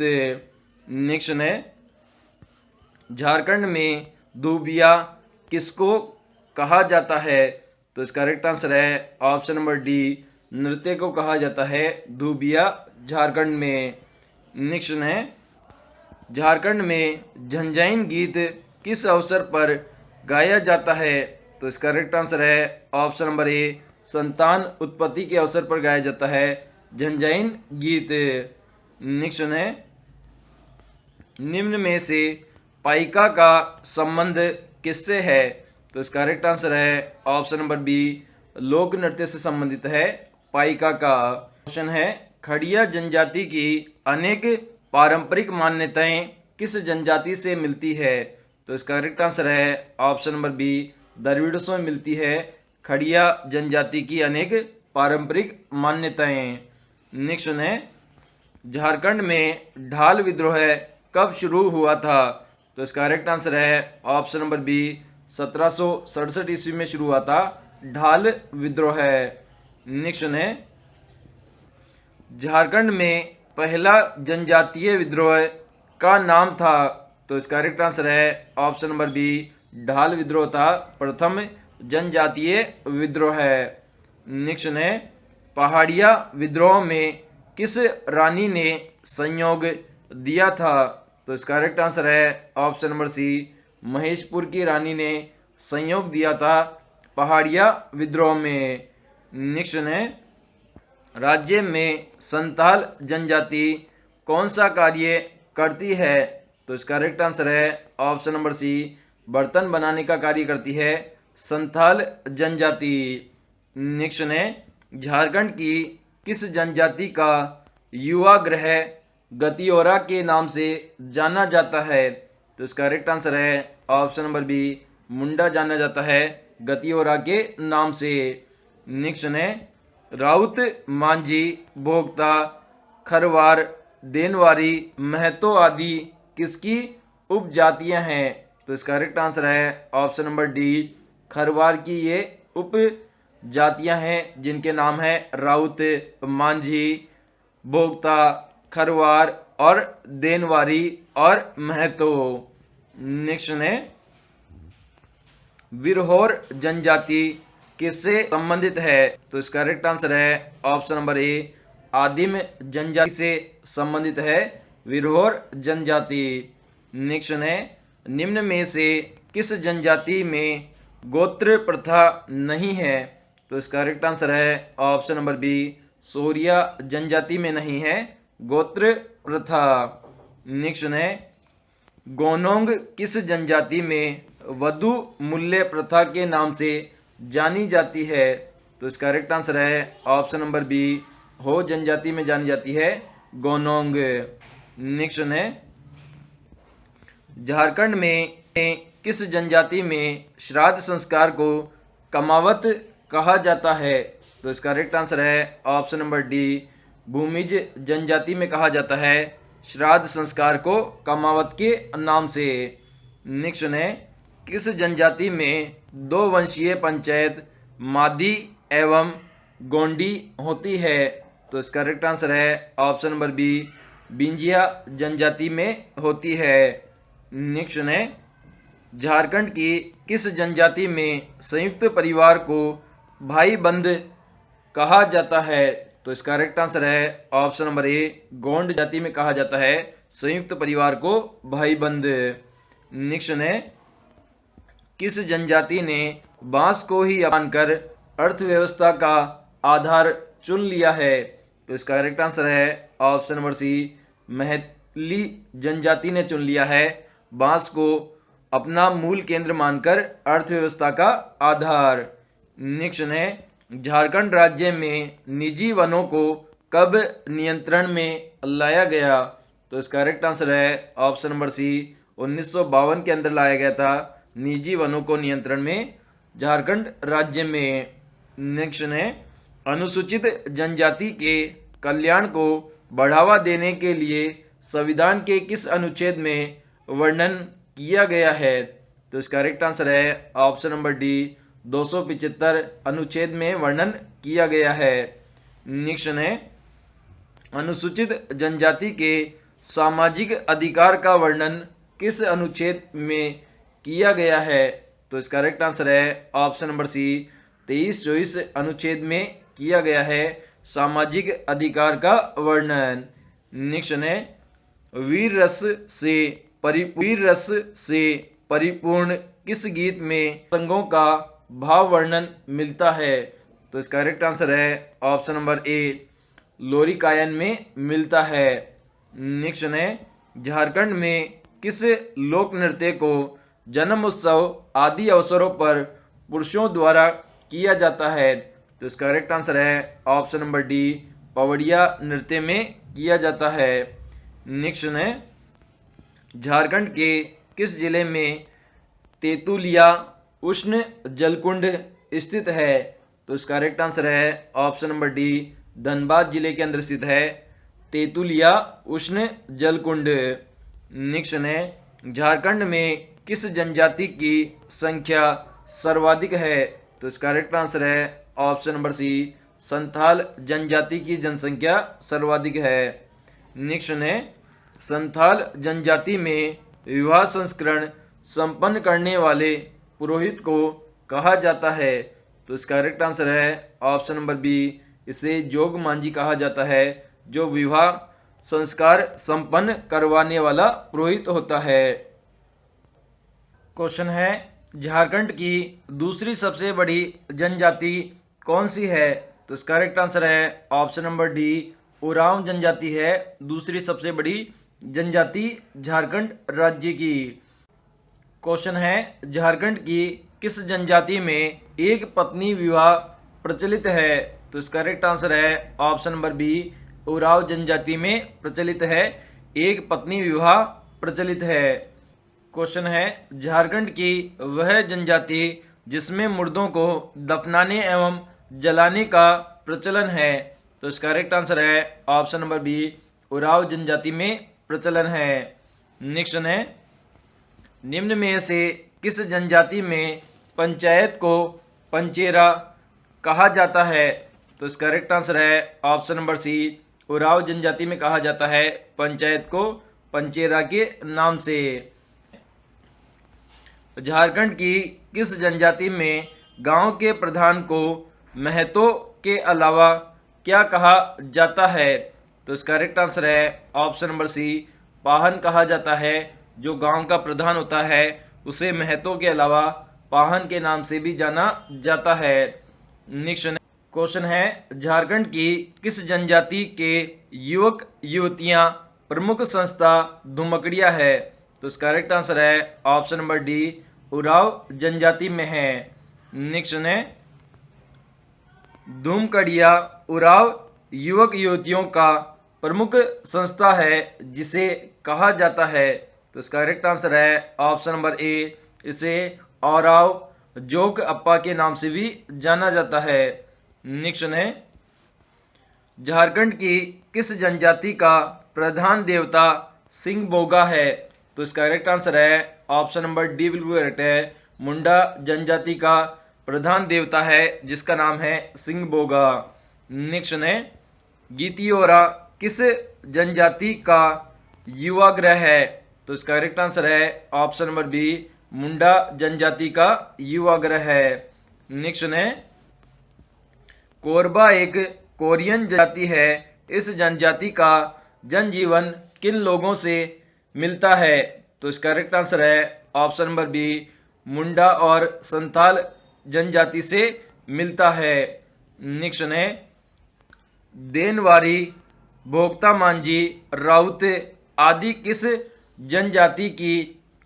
Speaker 1: नेक्स्ट है, झारखंड में धूबिया किसको कहा जाता है? तो इसका करेक्ट आंसर है ऑप्शन नंबर डी, नृत्य को कहा जाता है धूबिया झारखंड में। नेक्स्ट है, झारखंड में झंझाइन गीत किस अवसर पर गाया जाता है? तो इसका करेक्ट आंसर है ऑप्शन नंबर ए, संतान उत्पत्ति के अवसर पर गाया जाता है झंझाइन गीत। नेक्स्ट है, निम्न में से पाइका का संबंध किससे है? तो इसका करेक्ट आंसर है ऑप्शन नंबर बी, लोक नृत्य से संबंधित है पाइका का। क्वेश्चन है, खड़िया जनजाति की अनेक पारंपरिक मान्यताएं किस जनजाति से मिलती है? तो इसका करेक्ट आंसर है ऑप्शन नंबर बी, द्रविड़ों में मिलती है खड़िया जनजाति की अनेक पारंपरिक मान्यताएं। नेक्स्ट है, झारखंड में ढाल विद्रोह कब शुरू हुआ था? तो इसका करेक्ट आंसर है ऑप्शन नंबर बी, 1767 ईस्वी में शुरू हुआ था ढाल विद्रोह। नेक्स्ट है, झारखंड में पहला जनजातीय विद्रोह का नाम था? तो इसका करेक्ट आंसर है ऑप्शन नंबर बी, ढाल विद्रोह था प्रथम जनजातीय विद्रोह। नेक्स्ट है, पहाड़िया विद्रोह में किस रानी ने संयोग दिया था? तो इसका करेक्ट आंसर है ऑप्शन नंबर सी, महेशपुर की रानी ने संयोग दिया था पहाड़िया विद्रोह में। नेक्स्ट है, राज्य में संथाल जनजाति कौन सा कार्य करती है? तो इसका करेक्ट आंसर है ऑप्शन नंबर सी, बर्तन बनाने का कार्य करती है संथाल जनजाति। नेक्स्ट है, झारखंड की किस जनजाति का युवा गृह गतियोरा के नाम से जाना जाता है? तो इसका करेक्ट आंसर है ऑप्शन नंबर बी, मुंडा जाना जाता है गतियोरा के नाम से। नेक्स्ट है राउत, मांझी, भोक्ता, खरवार, देनवारी, महतो आदि किसकी उपजातियां हैं? तो इसका करेक्ट आंसर है ऑप्शन नंबर डी, खरवार की ये उप जातियां हैं जिनके नाम है राउत, मांझी, भोक्ता, खरवार और देनवारी और महतो। नेक्स्ट है विरहोर जनजाति किससे संबंधित है? तो इसका करेक्ट आंसर है ऑप्शन नंबर ए, आदिम जनजाति से संबंधित है विरहोर जनजाति। नेक्स्ट है निम्न में से किस जनजाति में गोत्र प्रथा नहीं है? तो इसका करेक्ट आंसर है ऑप्शन नंबर बी, सोरिया जनजाति में नहीं है गोत्र प्रथा। नेक्स्ट है गोनोंग किस जनजाति में वधु मूल्य प्रथा के नाम से जानी जाती है? तो इसका करेक्ट आंसर है ऑप्शन नंबर बी, हो जनजाति में जानी जाती है गोनोंग। नेक्स्ट है झारखंड में किस जनजाति में श्राद्ध संस्कार को कमावत कहा जाता है? तो इसका करेक्ट आंसर है ऑप्शन नंबर डी, भूमिज जनजाति में कहा जाता है श्राद्ध संस्कार को कमावत के नाम से। नेक्स्ट है किस जनजाति में दो वंशीय पंचायत मादी एवं गोंडी होती है? तो इसका करेक्ट आंसर है ऑप्शन नंबर बी, बिंजिया जनजाति में होती है। नेक्स्ट है झारखंड की किस जनजाति में संयुक्त परिवार को भाई बंद कहा जाता है? तो इसका करेक्ट आंसर है ऑप्शन नंबर ए, गोंड जाति में कहा जाता है संयुक्त परिवार को भाई बंद। नेक्स्ट है किस जनजाति ने बांस को ही अपनाकर अर्थव्यवस्था का आधार चुन लिया है? तो इसका करेक्ट आंसर है ऑप्शन नंबर सी, महली जनजाति ने चुन लिया है बांस को अपना मूल केंद्र मानकर अर्थव्यवस्था का आधार। नेक्स्ट है झारखंड राज्य में निजी वनों को कब नियंत्रण में लाया गया? तो इसका करेक्ट आंसर है ऑप्शन नंबर सी, 1952 के अंदर लाया गया था निजी वनों को नियंत्रण में झारखंड राज्य में। नेक्स्ट है अनुसूचित जनजाति के कल्याण को बढ़ावा देने के लिए संविधान के किस अनुच्छेद में वर्णन किया गया है? तो इसका करेक्ट आंसर है ऑप्शन नंबर डी, 275 अनुच्छेद में वर्णन किया गया है। नेक्स्ट है अनुसूचित जनजाति के सामाजिक अधिकार का वर्णन किस अनुच्छेद में किया गया है? तो इसका करेक्ट आंसर है ऑप्शन नंबर सी, 23-24 अनुच्छेद में किया गया है सामाजिक अधिकार का वर्णन। नेक्स्ट है वीर रस से परिपूर्ण किस गीत में संगों का भाव वर्णन मिलता है? तो इसका करेक्ट आंसर है ऑप्शन नंबर ए, लोरिकायन में मिलता है। नेक्स्ट है झारखंड में किस लोक नृत्य को जन्म उत्सव आदि अवसरों पर पुरुषों द्वारा किया जाता है? तो इसका करेक्ट आंसर है ऑप्शन नंबर डी, पवड़िया नृत्य में किया जाता है। नेक्स्ट है झारखंड के किस जिले में तेतुलिया उष्ण जलकुंड स्थित है? तो इसका करेक्ट आंसर है ऑप्शन नंबर डी, धनबाद जिले के अंदर स्थित है तेतुलिया उष्ण जलकुंड। नेक्स्ट है झारखंड में किस जनजाति की संख्या सर्वाधिक है? तो इसका करेक्ट आंसर है ऑप्शन नंबर सी, संथाल जनजाति की जनसंख्या सर्वाधिक है। नेक्स्ट है संथाल जनजाति में विवाह संस्करण संपन्न करने वाले पुरोहित को कहा जाता है? तो इसका करेक्ट आंसर है ऑप्शन नंबर बी, इसे जोग मांझी कहा जाता है जो विवाह संस्कार संपन्न करवाने वाला पुरोहित होता है। क्वेश्चन है झारखंड की दूसरी सबसे बड़ी जनजाति कौन सी है? तो इसका करेक्ट आंसर है ऑप्शन नंबर डी, उरांव जनजाति है दूसरी सबसे बड़ी जनजाति झारखंड राज्य की। क्वेश्चन है झारखंड की किस जनजाति में एक पत्नी विवाह प्रचलित है? तो इसका करेक्ट आंसर है ऑप्शन नंबर बी, उरांव जनजाति में प्रचलित है एक पत्नी विवाह प्रचलित है। क्वेश्चन है, झारखंड की वह जनजाति जिसमें मुर्दों को दफनाने एवं जलाने का प्रचलन है। तो इसका करेक्ट आंसर है ऑप्शन नंबर बी, उराव जनजाति में प्रचलन है। नेक्स्ट है, निम्न में से किस जनजाति में पंचायत को पंचेरा कहा जाता है। तो इसका करेक्ट आंसर है ऑप्शन नंबर सी, उराव जनजाति में कहा जाता है पंचायत को पंचेरा के नाम से। झारखंड की किस जनजाति में गांव के प्रधान को महतो के अलावा क्या कहा जाता है। तो इसका करेक्ट आंसर है ऑप्शन नंबर सी, पाहन कहा जाता है। जो गांव का प्रधान होता है उसे महतो के अलावा पाहन के नाम से भी जाना जाता है। नेक्स्ट क्वेश्चन है, झारखंड की किस जनजाति के युवक युवतियां प्रमुख संस्था धुमकड़िया है। तो इसका करेक्ट आंसर है ऑप्शन नंबर डी, उराव जनजाति में है। नेक्स्ट है, धुमकड़िया उराव युवक युवतियों का प्रमुख संस्था है जिसे कहा जाता है। तो इसका करेक्ट आंसर है ऑप्शन नंबर ए, इसे औराव जोक अप्पा के नाम से भी जाना जाता है। नेक्स्ट है, झारखंड की किस जनजाति का प्रधान देवता सिंह बोगा है। तो इसका करेक्ट आंसर है ऑप्शन नंबर डी बिल्कुल करेक्ट है, मुंडा जनजाति का प्रधान देवता है जिसका नाम है सिंह बोगा। नेक्स्ट है, गीतियोरा किस जनजाति का युवाग्रह है। तो इसका करेक्ट आंसर है ऑप्शन नंबर बी, मुंडा जनजाति का युवाग्रह है। नेक्स्ट है, कोरबा एक कोरियन जाति है। इस जनजाति का जनजीवन किन लोगों से मिलता है। तो इसका करेक्ट आंसर है ऑप्शन नंबर बी, मुंडा और संथाल जनजाति से मिलता है। नेक्स्ट है, देनवारी, भोक्ता मांझी, राउत आदि किस जनजाति की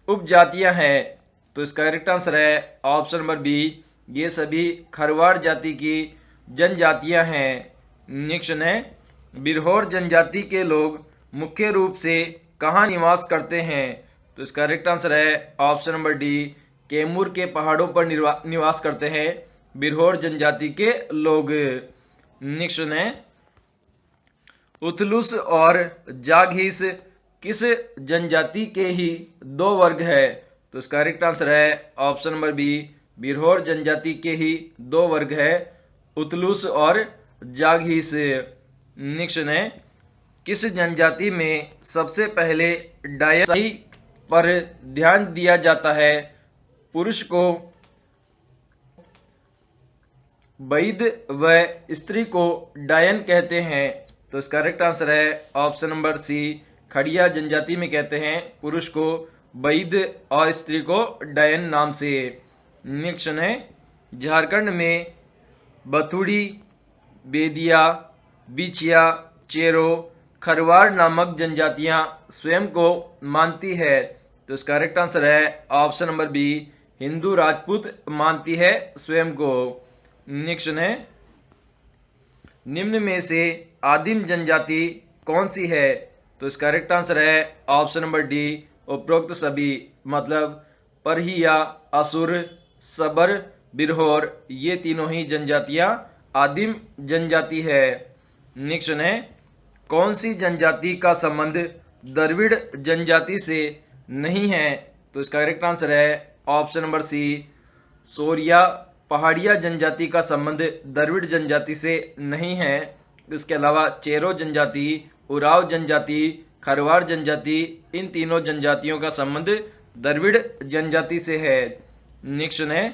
Speaker 1: उपजातियां हैं। तो इसका करेक्ट आंसर है ऑप्शन नंबर बी, ये सभी खरवाड़ जाति की जनजातियां हैं। नेक्स्ट है, बिरहोर जनजाति के लोग मुख्य रूप से कहाँ निवास करते हैं। तो इसका करेक्ट आंसर है ऑप्शन नंबर डी, कैमूर के पहाड़ों पर निवास करते हैं बिरहोर जनजाति के लोग। नेक्स्ट है, उथलुस और जाघीस किस जनजाति के ही दो वर्ग है। तो इसका करेक्ट आंसर है ऑप्शन नंबर बी, बिरहोर जनजाति के ही दो वर्ग है, उथलुस और जाघीस। नेक्स्ट है, किस जनजाति में सबसे पहले डायन पर ध्यान दिया जाता है। पुरुष को वैद व स्त्री को डायन कहते हैं। तो इसका करेक्ट आंसर है ऑप्शन नंबर सी, खड़िया जनजाति में कहते हैं पुरुष को वैद और स्त्री को डायन नाम से। नेक्स्ट है, झारखंड में बथुड़ी, बेदिया, बिचिया, चेरो, खरवाड़ नामक जनजातियां स्वयं को मानती है। तो इसका करेक्ट आंसर है option number B, Hindu Rajput मानती है स्वयं को। नेक्स्ट है, निम्न में से आदिम जनजाति कौन सी है। तो इसका करेक्ट आंसर है ऑप्शन नंबर डी, उपरोक्त सभी, मतलब परहिया, असुर, सबर, बिरहोर, ये तीनों ही जनजातियां आदिम जनजाति है। नेक्स्ट है, कौन सी जनजाति का संबंध द्रविड़ जनजाति से नहीं है। तो इसका करेक्ट आंसर है ऑप्शन नंबर सी, सोरिया पहाड़िया जनजाति का संबंध द्रविड़ जनजाति से नहीं है। इसके अलावा चेरो जनजाति, उराव जनजाति, खरवाड़ जनजाति, इन तीनों जनजातियों का संबंध द्रविड़ जनजाति से है। नेक्स्ट है,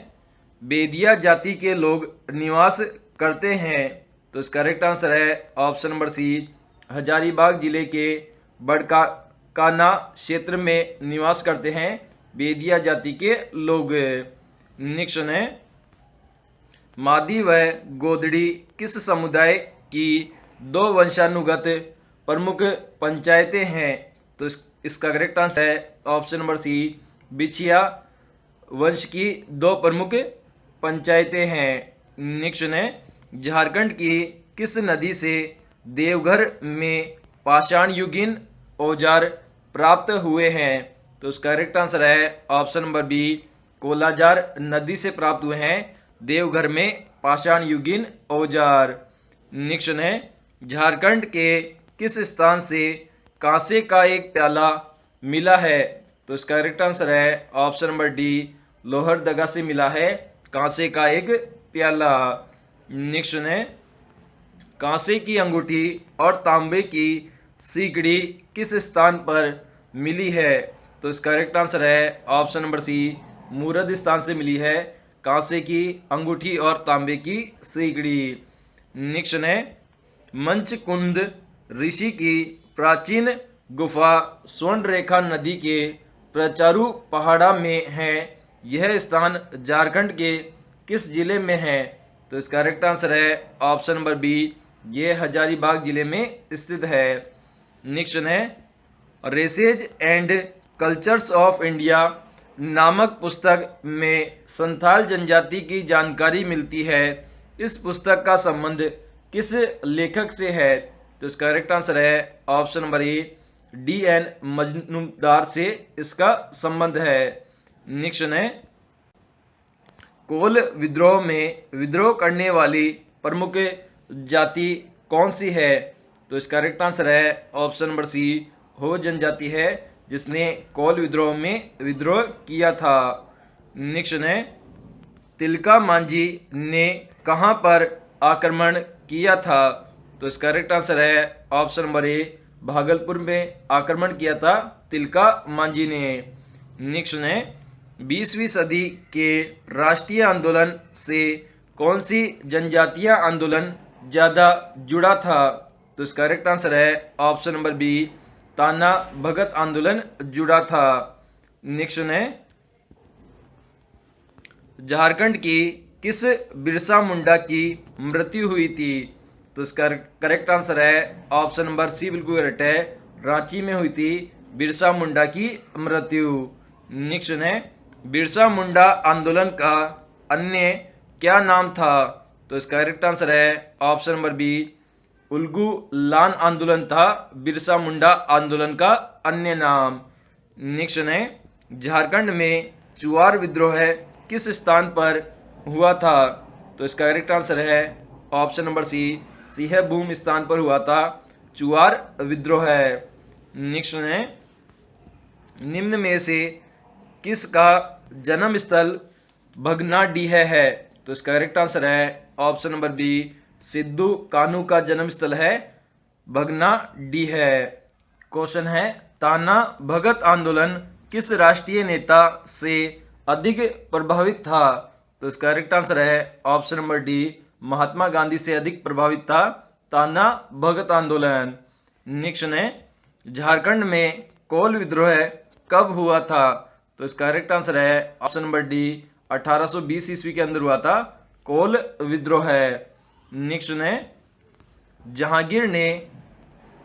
Speaker 1: बेदिया जाति के लोग निवास करते हैं। तो इसका करेक्ट आंसर है ऑप्शन नंबर सी, हजारीबाग जिले के बड़काना क्षेत्र में निवास करते हैं बेदिया जाति के लोग। नेक्स्ट है, मादी व गोदड़ी किस समुदाय की दो वंशानुगत प्रमुख पंचायतें हैं। तो इसका करेक्ट आंसर है ऑप्शन नंबर सी, बिछिया वंश की दो प्रमुख पंचायतें हैं। नेक्स्ट है, झारखंड की किस नदी से देवघर में पाषाण युगीन औजार प्राप्त हुए हैं। तो तो इसका करेक्ट आंसर है ऑप्शन नंबर बी, कोलाजार नदी से प्राप्त हुए हैं देवघर में पाषाण युगीन औजार। नेक्स्ट है, झारखंड के किस स्थान से कांसे का एक प्याला मिला है? तो इसका करेक्ट आंसर है ऑप्शन नंबर डी, लोहरदगा से मिला है कांसे का एक प्याला। नेक्स्ट है, कांसे की अंगूठी और तांबे की सीकड़ी किस स्थान पर मिली है? तो इसका करेक्ट आंसर है ऑप्शन नंबर सी, मूरद स्थान से मिली है कांसे की अंगूठी और तांबे की सीकड़ी। नेक्स्ट है, मंचकुंद ऋषि की प्राचीन गुफा स्वर्णरेखा नदी के प्रचारू पहाड़ा में है। यह स्थान झारखंड के किस जिले में है? तो इसका करेक्ट आंसर है ऑप्शन नंबर बी, ये हजारीबाग जिले में स्थित है। नेक्स्ट है, races and cultures of India नामक पुस्तक में संथाल जनजाति की जानकारी मिलती है। इस पुस्तक का संबंध किस लेखक से है? तो इसका करेक्ट आंसर है ऑप्शन नंबर ए, डी.एन. मजनूदार से इसका संबंध है। नेक्स्ट है, कोल विद्रोह में विद्रोह करने वाली प्रमुख जाति कौन सी है? तो इसका करेक्ट आंसर है ऑप्शन नंबर सी, हो जनजाति है जिसने कोल विद्रोह में विद्रोह किया था। नेक्स्ट है, तिलका मांझी ने कहां पर आक्रमण किया था? तो इसका करेक्ट आंसर है ऑप्शन नंबर ए, भागलपुर में आक्रमण किया था तिलका मांझी ने। नेक्स्ट है, 20वीं सदी के राष्ट्रीय आंदोलन से कौन सी जनजातीय आंदोलन ज़्यादा जुड़ा था? तो इसका करेक्ट आंसर है ऑप्शन नंबर बी, ताना भगत आंदोलन जुड़ा था। नेक्स्ट है, झारखंड की किस बिरसा मुंडा की मृत्यु हुई थी? तो इसका करेक्ट आंसर है ऑप्शन नंबर सी, बिल्कुल करेक्ट है, रांची में हुई थी बिरसा मुंडा की मृत्यु। नेक्स्ट है, बिरसा मुंडा आंदोलन का अन्य क्या नाम था? तो इसका करेक्ट आंसर है ऑप्शन नंबर बी, उल्गू लान आंदोलन था बिरसा मुंडा आंदोलन का अन्य नाम। नेक्स्ट है, झारखंड में चुआर विद्रोह किस स्थान पर हुआ था? तो इसका करेक्ट आंसर है ऑप्शन नंबर सी, सिंहभूम स्थान पर हुआ था चुआर विद्रोह। नेक्स्ट है, निम्न में से किसका जन्म स्थल भगनाडीह है? तो इसका करेक्ट आंसर है option number B, Sidhu Kanhu का जन्म स्थल है भगनाडीह। क्वेश्चन है, ताना भगत आंदोलन किस राष्ट्रीय नेता से अधिक प्रभावित था? तो इसका करेक्ट आंसर है option number D, Mahatma Gandhi से अधिक प्रभावित था ताना भगत आंदोलन। नेक्स्ट है, झारखंड में कोल विद्रोह कब हुआ था? तो इसका करेक्ट आंसर है ऑप्शन नंबर डी, 1820 ईस्वी के अंदर हुआ था कोल विद्रोह। नेक्स्ट है, जहांगीर ने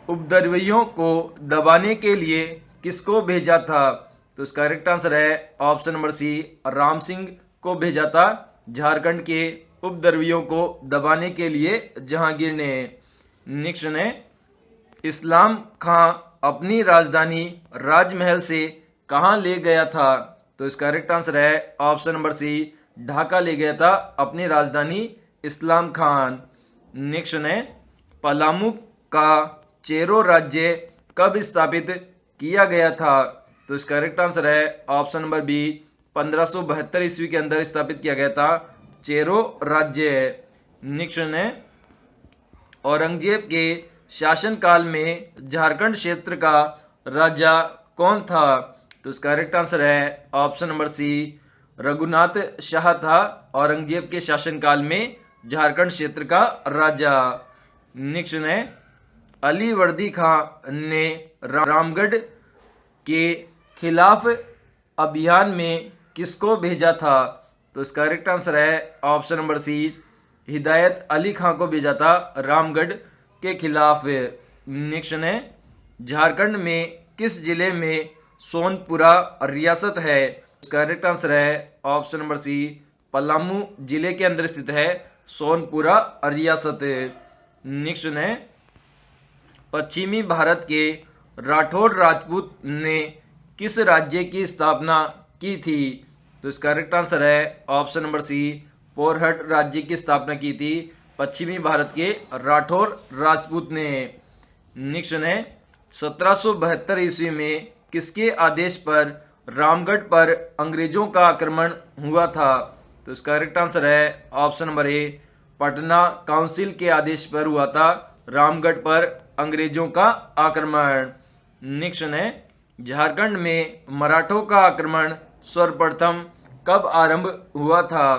Speaker 1: उपद्रवियों को दबाने के लिए किसको भेजा था? तो इसका करेक्ट आंसर है option number C, Ram Singh को भेजा था झारखंड के उपद्रवियों को दबाने के लिए जहांगीर ने। नेक्स्ट है, इस्लाम खां अपनी राजधानी राजमहल से कहां ले गया था? तो इसका करेक्ट आंसर है ऑप्शन नंबर सी, ढाका ले गया था अपनी राजधानी इस्लाम खान। नेक्स्ट है, पलामू का चेरो राज्य कब स्थापित किया गया था? तो इसका करेक्ट आंसर है ऑप्शन नंबर बी, 1572 ईस्वी के अंदर स्थापित किया गया था चेरो राज्य। नेक्स्ट है, औरंगजेब के शासनकाल में झारखंड क्षेत्र का राजा कौन था? तो इसका करेक्ट आंसर है option number C, Raghunath Shah था औरंगजेब के शासनकाल में झारखंड क्षेत्र का राजा। नेक्स्ट है, अली वर्दी खां ने रामगढ़ के खिलाफ अभियान में किसको भेजा था? तो इसका करेक्ट आंसर है ऑप्शन नंबर सी, हिदायत अली खां को भेजा था रामगढ़ के खिलाफ। नेक्स्ट है, झारखंड में किस जिले में सोनपुरा रियासत है? इसका करेक्ट आंसर है ऑप्शन नंबर सी, पलामू जिले के अंदर स्थित है सोनपुरा रियासत। नेक्स्ट है, पश्चिमी भारत के राठौर राजपूत ने किस राज्य की स्थापना की थी? तो इसका करेक्ट आंसर है ऑप्शन नंबर सी, पोरहट राज्य की स्थापना की थी पश्चिमी भारत के राठौर राजपूत ने। नेक्स्ट है 1772 ईस्वी में किसके आदेश पर रामगढ़ पर अंग्रेजों का आक्रमण हुआ था? तो इसका करेक्ट आंसर है ऑप्शन नंबर ए, पटना काउंसिल के आदेश पर हुआ था रामगढ़ पर अंग्रेजों का आक्रमण। नेक्स्ट है झारखंड में मराठों का आक्रमण सर्वप्रथम कब आरंभ हुआ था?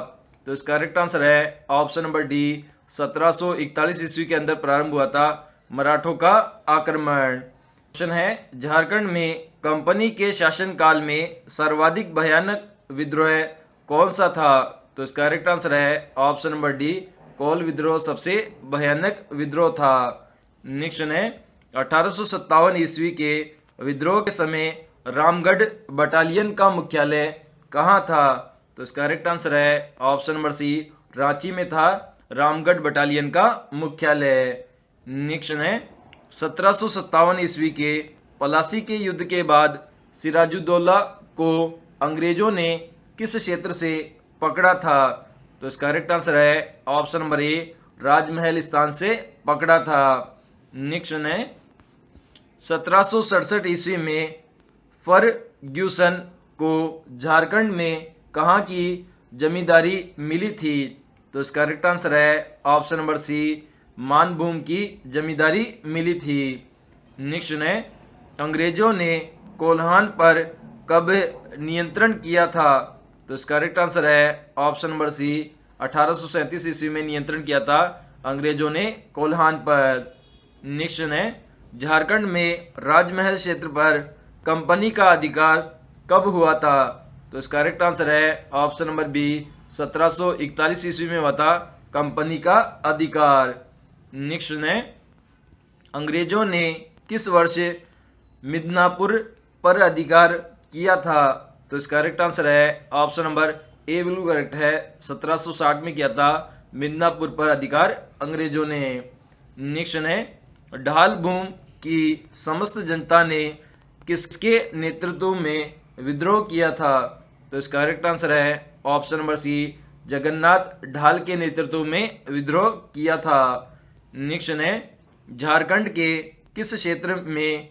Speaker 1: तो इसका करेक्ट आंसर है ऑप्शन नंबर डी, 1741 ईस्वी के अंदर प्रारंभ हुआ था मराठों का आक्रमण। क्वेश्चन है झारखंड में कंपनी के शासनकाल में सर्वाधिक भयानक विद्रोह कौन सा था? तो इसका करेक्ट आंसर है ऑप्शन नंबर डी, कोल विद्रोह सबसे भयानक विद्रोह था। नेक्स्ट है 1857 ईस्वी के विद्रोह के समय रामगढ़ बटालियन का मुख्यालय कहाँ था? तो इसका करेक्ट आंसर है ऑप्शन नंबर सी, रांची में था रामगढ़ बटालियन का मुख्यालय। नेक्स्ट है 1757 ईस्वी के पलासी के युद्ध के बाद सिराजुद्दौला को अंग्रेजों ने किस क्षेत्र से पकड़ा था? तो इसका करेक्ट आंसर है ऑप्शन नंबर ए, राजमहल स्थान से पकड़ा था। नेक्स्ट है 1767 ईस्वी में फर्ग्यूसन को झारखंड में कहाँ की जमींदारी मिली थी? तो इसका करेक्ट आंसर है ऑप्शन नंबर सी, मानभूम की जमींदारी मिली थी। नेक्स्ट है अंग्रेजों ने कोल्हान पर कब नियंत्रण किया था? तो इसका करेक्ट आंसर है ऑप्शन नंबर सी, 1837 ईस्वी में नियंत्रण किया था अंग्रेजों ने कोल्हान पर। नेक्स्ट है झारखंड में राजमहल क्षेत्र पर कंपनी का अधिकार कब हुआ था? तो इसका करेक्ट आंसर है ऑप्शन नंबर बी, 1741 ईस्वी में हुआ था कंपनी का अधिकार। नेक्स्ट है अंग्रेजों ने किस वर्ष मिदनापुर पर अधिकार किया था? तो इसका करेक्ट आंसर है ऑप्शन नंबर ए बिल्कुल करेक्ट है, 1760 में किया था मिदनापुर पर अधिकार अंग्रेजों ने। नेक्स्ट है ढाल भूम की समस्त जनता ने किसके नेतृत्व में विद्रोह किया था? तो इसका करेक्ट आंसर है ऑप्शन नंबर सी, जगन्नाथ ढाल के नेतृत्व में विद्रोह किया था। नेक्स्ट है झारखंड के किस क्षेत्र में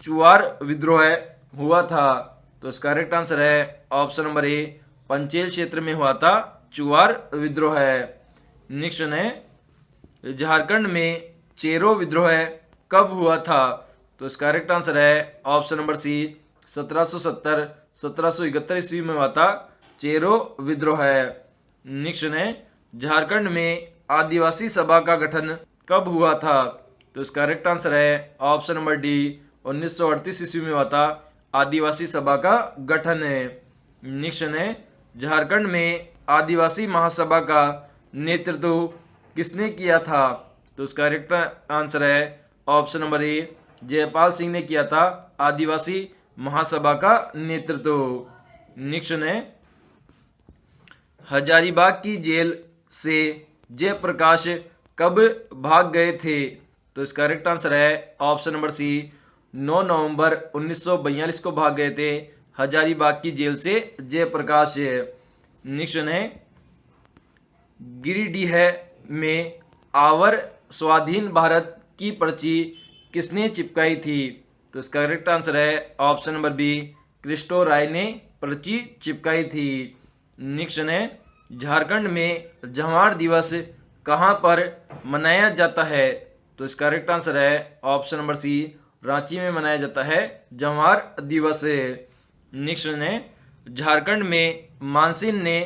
Speaker 1: चुआर विद्रोह हुआ था? तो इसका करेक्ट आंसर है ऑप्शन नंबर ए, पंचेल क्षेत्र में हुआ था चुआर विद्रोह। नेक्स्ट है झारखंड में चेरो विद्रोह कब हुआ था? तो इसका करेक्ट आंसर है ऑप्शन नंबर सी, 1770-1771 ईस्वी में हुआ था चेरो विद्रोह। नेक्स्ट है झारखंड में आदिवासी सभा का गठन कब हुआ था? तो इसका करेक्ट आंसर है ऑप्शन नंबर डी, 1938 ईस्वी में हुआ था आदिवासी सभा का गठन है। नेक्स्ट है झारखंड में आदिवासी महासभा का नेतृत्व किसने किया था? तो इसका करेक्ट आंसर है ऑप्शन नंबर ए, जयपाल सिंह ने किया था आदिवासी महासभा का नेतृत्व। नेक्स्ट है हजारीबाग की जेल से जयप्रकाश कब भाग गए थे? तो इसका करेक्ट आंसर है ऑप्शन नंबर सी, 9 नवंबर 1942 को भाग गए थे हजारीबाग की जेल से जयप्रकाश। नेक्स्ट है गिरिडीह में आवर स्वाधीन भारत की पर्ची किसने चिपकाई थी? तो इसका करेक्ट आंसर है ऑप्शन नंबर बी, क्रिस्टो राय ने पर्ची चिपकाई थी। नेक्स्ट है झारखंड में जवाहर दिवस कहाँ पर मनाया जाता है? तो इसका करेक्ट आंसर है ऑप्शन नंबर सी, रांची में मनाया जाता है जवाहर दिवस। नेक्स्ट है झारखंड में मानसिंह ने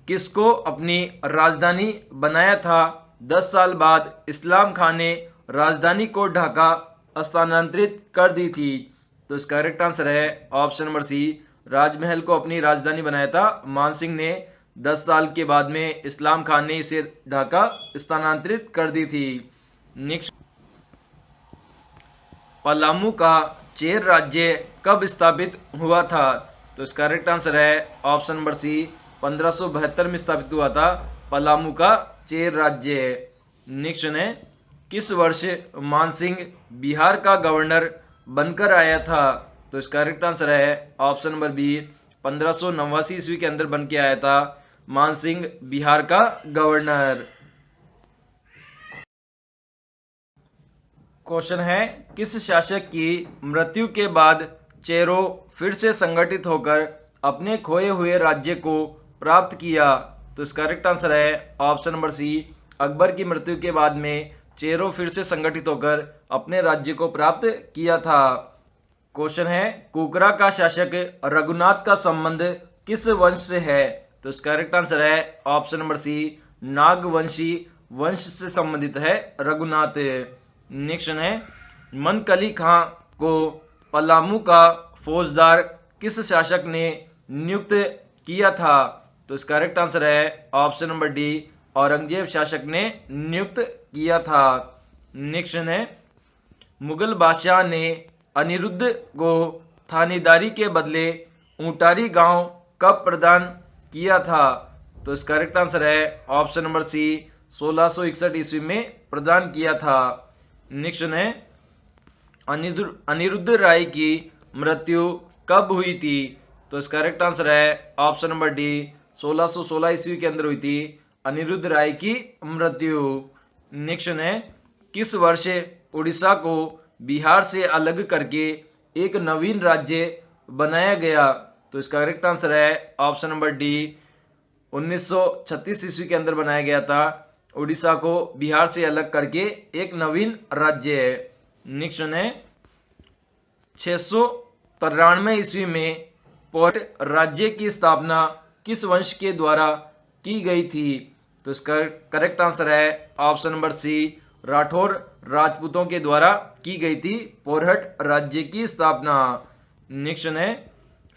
Speaker 1: किसको अपनी राजधानी बनाया था? 10 साल बाद इस्लाम खान ने राजधानी को ढाका स्थानांतरित कर दी थी। तो इसका करेक्ट आंसर है ऑप्शन नंबर सी, राजमहल को अपनी राजधानी बनाया था मानसिंह ने 10 साल के बाद में इस्लाम खान ने इसे ढाका स्थानांतरित कर दी थी। नेक्स्ट पलामू का चेर राज्य कब स्थापित हुआ था? तो इसका करेक्ट आंसर है ऑप्शन नंबर सी, 1572 में स्थापित हुआ था पलामू का चेर राज्य। नेक्स्ट है किस वर्ष मानसिंह बिहार का गवर्नर बनकर आया था? तो तो इसका करेक्ट आंसर है ऑप्शन नंबर बी 1589 ईस्वी के अंदर बन के आया था मानसिंह बिहार का गवर्नर। क्वेश्चन है किस शासक की मृत्यु के बाद चेरो फिर से संगठित होकर अपने खोए हुए राज्य को प्राप्त किया? तो इसका करेक्ट आंसर है ऑप्शन नंबर सी अकबर की मृत्यु के बाद में चेरो फिर से संगठित होकर अपने राज्य को प्राप्त किया था। क्वेश्चन है कुकरा का शासक रघुनाथ का संबंध किस वंश से है? तो इसका करेक्ट आंसर है ऑप्शन नंबर सी नागवंशी वंश से संबंधित है रघुनाथ। नेक्स्ट है मनकली खां को पलामू का फौजदार किस शासक ने नियुक्त किया था? तो इसका करेक्ट आंसर है ऑप्शन नंबर डी औरंगजेब शासक ने नियुक्त किया था। नेक्स्ट है मुगल बादशाह ने अनिरुद्ध को थानेदारी के बदले ऊंटारी गांव कब प्रदान किया था? तो इसका करेक्ट आंसर है ऑप्शन नंबर सी 1661 ईस्वी में प्रदान किया था। नेक्स्ट है अनिरुद्ध राय की मृत्यु कब हुई थी? तो इसका करेक्ट आंसर है ऑप्शन नंबर डी 1616 ईस्वी के अंदर हुई थी अनिरुद्ध राय की मृत्यु। नेक्स्ट है किस वर्ष उड़ीसा को बिहार से अलग करके एक नवीन राज्य बनाया गया? तो इसका करेक्ट आंसर है ऑप्शन नंबर डी 1936 ईस्वी के अंदर बनाया गया था उड़ीसा को बिहार से अलग करके एक नवीन राज्य है। नेक्स्ट है 693 ईस्वी में पौरठ राज्य की स्थापना किस वंश के द्वारा की गई थी? तो इसका करेक्ट आंसर है ऑप्शन नंबर सी राठौर राजपूतों के द्वारा की गई थी पौरठ राज्य की स्थापना। नेक्स्ट है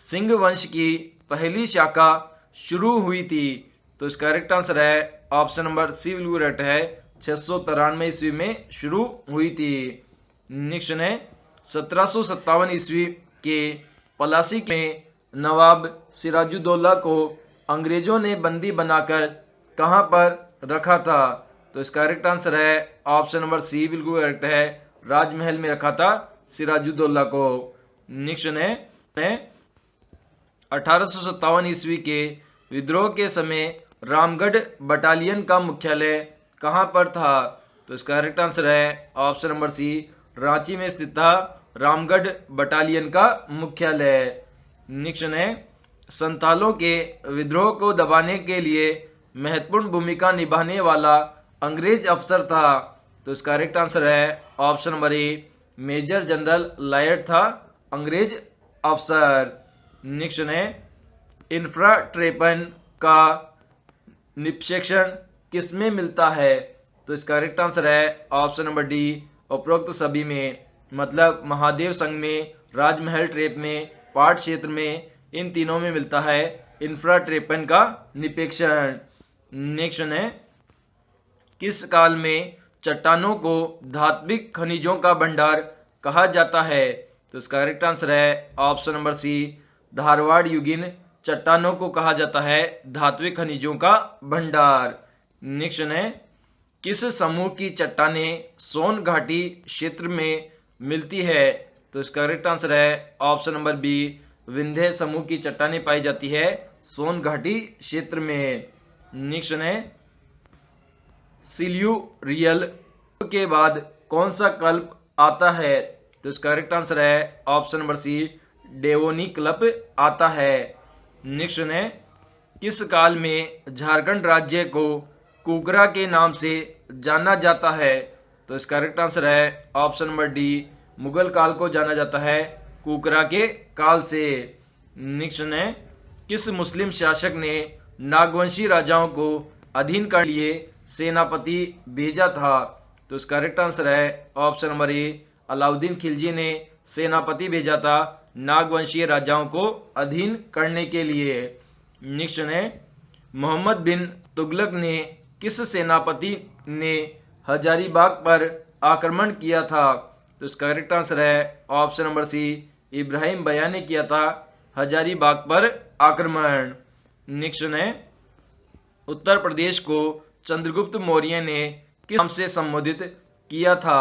Speaker 1: सिंह वंश की पहली शाखा शुरू हुई थी? तो इसका करेक्ट आंसर है ऑप्शन नंबर सी बिल्कुल करेक्ट है 693 ईस्वी में शुरू हुई थी। नेक्स्ट है 1757 ईस्वी के पलासी में नवाब सिराजुद्दौला को अंग्रेजों ने बंदी बनाकर कहां पर रखा था? तो इसका करेक्ट आंसर है ऑप्शन नंबर सी बिल्कुल करेक्ट है राजमहल में रखा था सिराजुद्दौला को। नेक्स्ट है 1857 ईस्वी के विद्रोह के समय रामगढ़ बटालियन का मुख्यालय कहां पर था? तो इसका करेक्ट आंसर है ऑप्शन नंबर सी रांची में स्थित था रामगढ़ बटालियन का मुख्यालय। नेक्स्ट है संथालों के विद्रोह को दबाने के लिए महत्वपूर्ण भूमिका निभाने वाला अंग्रेज अफसर था? तो इसका करेक्ट आंसर है option number A major general Lloyd था अंग्रेज अफसर। नेक्स्ट है इंफ्राट्रेपन का निक्षेपण किसमें मिलता है? तो इसका करेक्ट आंसर है ऑप्शन नंबर डी उपरोक्त सभी में, मतलब महादेव संघ में, राजमहल ट्रेप में, पाट क्षेत्र में, इन तीनों में मिलता है इंफ्राट्रेपन का निक्षेपण। नेक्स्ट है किस काल में चट्टानों को धात्विक खनिजों का भंडार कहा जाता है? तो इसका करेक्ट आंसर है ऑप्शन नंबर सी धारवाड़ युगीन चट्टानों को कहा जाता है धात्विक खनिजों का भंडार। नेक्स्ट है किस समूह की चट्टानें सोन घाटी क्षेत्र में मिलती है? तो इसका करेक्ट आंसर है ऑप्शन नंबर बी विंध्य समूह की चट्टानें पाई जाती है सोन घाटी क्षेत्र में। नेक्स्ट है सिल्यूरियल के बाद कौन सा कल्प आता है? तो इसका करेक्ट आंसर है ऑप्शन नंबर सी डेवोनिकल्प आता है। नेक्स्ट है किस काल में झारखंड राज्य को कुकरा के नाम से जाना जाता है? तो इसका करेक्ट आंसर है ऑप्शन नंबर डी मुगल काल को जाना जाता है कुकरा के काल से। नेक्स्ट है किस मुस्लिम शासक ने नागवंशी राजाओं को अधीन करने के लिए सेनापति भेजा था? तो इसका करेक्ट आंसर है ऑप्शन नंबर ए अलाउद्दीन खिलजी ने सेनापति भेजा था नागवंशीय राजाओं को अधीन करने के लिए। नेक्स्ट है मोहम्मद बिन तुगलक ने किस सेनापति ने हजारीबाग पर आक्रमण किया था? तो इसका करेक्ट आंसर है ऑप्शन नंबर सी इब्राहिम बया ने किया था हजारीबाग पर आक्रमण। नेक्स्ट है उत्तर प्रदेश को चंद्रगुप्त मौर्य ने किस नाम से संबोधित किया था?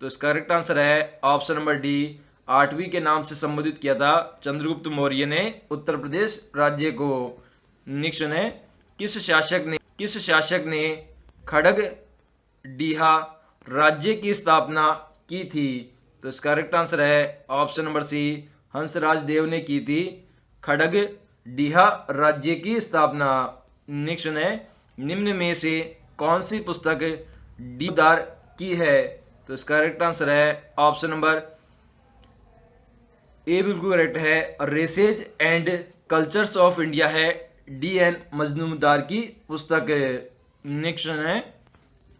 Speaker 1: तो इसका करेक्ट आंसर है ऑप्शन नंबर डी 8वीं के नाम से संबोधित किया था चंद्रगुप्त मौर्य ने उत्तर प्रदेश राज्य को। नेक्स्ट है, किस शासक ने खड़ग डीहा राज्य की स्थापना की थी? तो इसका करेक्ट आंसर है ऑप्शन नंबर सी, हंसराज देव ने की थी खड़ग डीहा राज्य की स्थापना। नेक्स्ट है, निम्न में से कौन सी पुस्तक डीदार की है? तो इसका करेक्ट आंसर है ऑप्शन नंबर ए बिल्कुल करेक्ट है, races and cultures of India है डी.एन. मजूमदार की पुस्तक। नेक्स्ट है,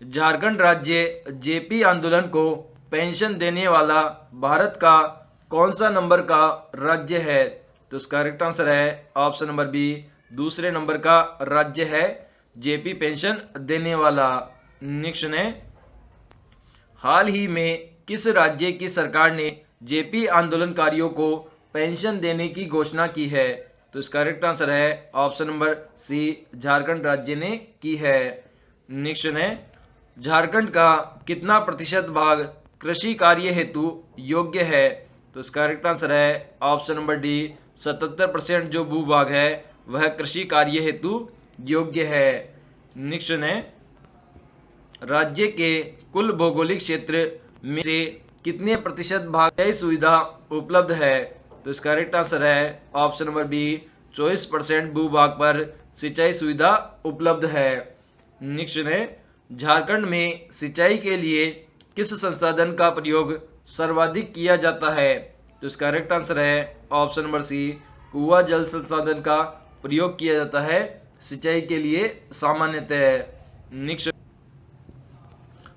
Speaker 1: झारखंड राज्य जेपी आंदोलन को पेंशन देने वाला भारत का कौन सा नंबर का राज्य है? तो इसका करेक्ट आंसर है ऑप्शन नंबर बी, दूसरे नंबर का राज्य है जेपी पेंशन देने वाला। नेक्स्ट है, हाल ही में किस राज्य की सरकार ने जेपी आंदोलनकारियों को पेंशन देने की घोषणा की है? तो इसका करेक्ट आंसर है ऑप्शन नंबर सी, झारखंड राज्य ने की है। नेक्स्ट है, झारखंड का कितना प्रतिशत भाग कृषि कार्य हेतु योग्य है? तो इसका करेक्ट आंसर है ऑप्शन नंबर डी, 77% जो भूभाग है वह कृषि कार्य हेतु योग्य है। नेक्स्ट है, राज्य के कुल भौगोलिक क्षेत्र में से कितने प्रतिशत भाग सिंचाई सुविधा उपलब्ध है? तो इसका करेक्ट आंसर है ऑप्शन नंबर बी, 24% भूभाग पर सिंचाई सुविधा उपलब्ध है। नेक्स्ट है, झारखंड में सिंचाई के लिए किस संसाधन का प्रयोग सर्वाधिक किया जाता है? तो इसका करेक्ट आंसर है ऑप्शन नंबर सी, कुआं जल संसाधन का प्रयोग किया जाता है सिंचाई के लिए सामान्यतः। नेक्स्ट,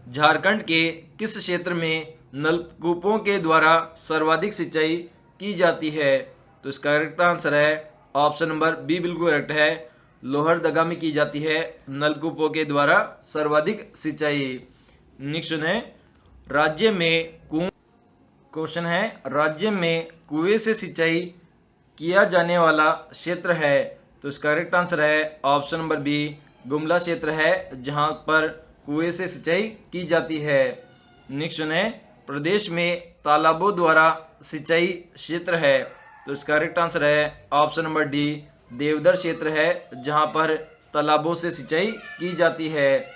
Speaker 1: झारखंड के किस क्षेत्र में नलकूपों के द्वारा सर्वाधिक सिंचाई की जाती है? तो इसका करेक्ट आंसर है ऑप्शन नंबर बी बिल्कुल करेक्ट है, लोहरदगा में की जाती है नलकूपों के द्वारा सर्वाधिक सिंचाई। नेक्स्ट है, राज्य में क्वेश्चन है, राज्य में कुएं से सिंचाई किया जाने वाला क्षेत्र है? तो इसका करेक्ट आंसर है ऑप्शन नंबर बी, गुमला क्षेत्र है जहां पर कुएं से सिंचाई की जाती है। नेक्स्ट है, प्रदेश में तालाबों द्वारा सिंचाई क्षेत्र है? तो इसका करेक्ट आंसर है ऑप्शन नंबर डी, देवधर क्षेत्र है जहां पर तालाबों से सिंचाई की जाती है।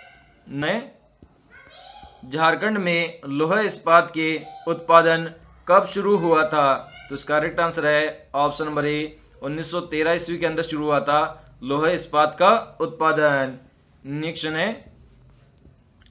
Speaker 1: झारखंड में लौह इस्पात के उत्पादन कब शुरू हुआ था? तो इसका करेक्ट आंसर है ऑप्शन नंबर ए, 1913 ईस्वी के अंदर शुरू हुआ था लौह इस्पात का उत्पादन। नेक्स्ट है,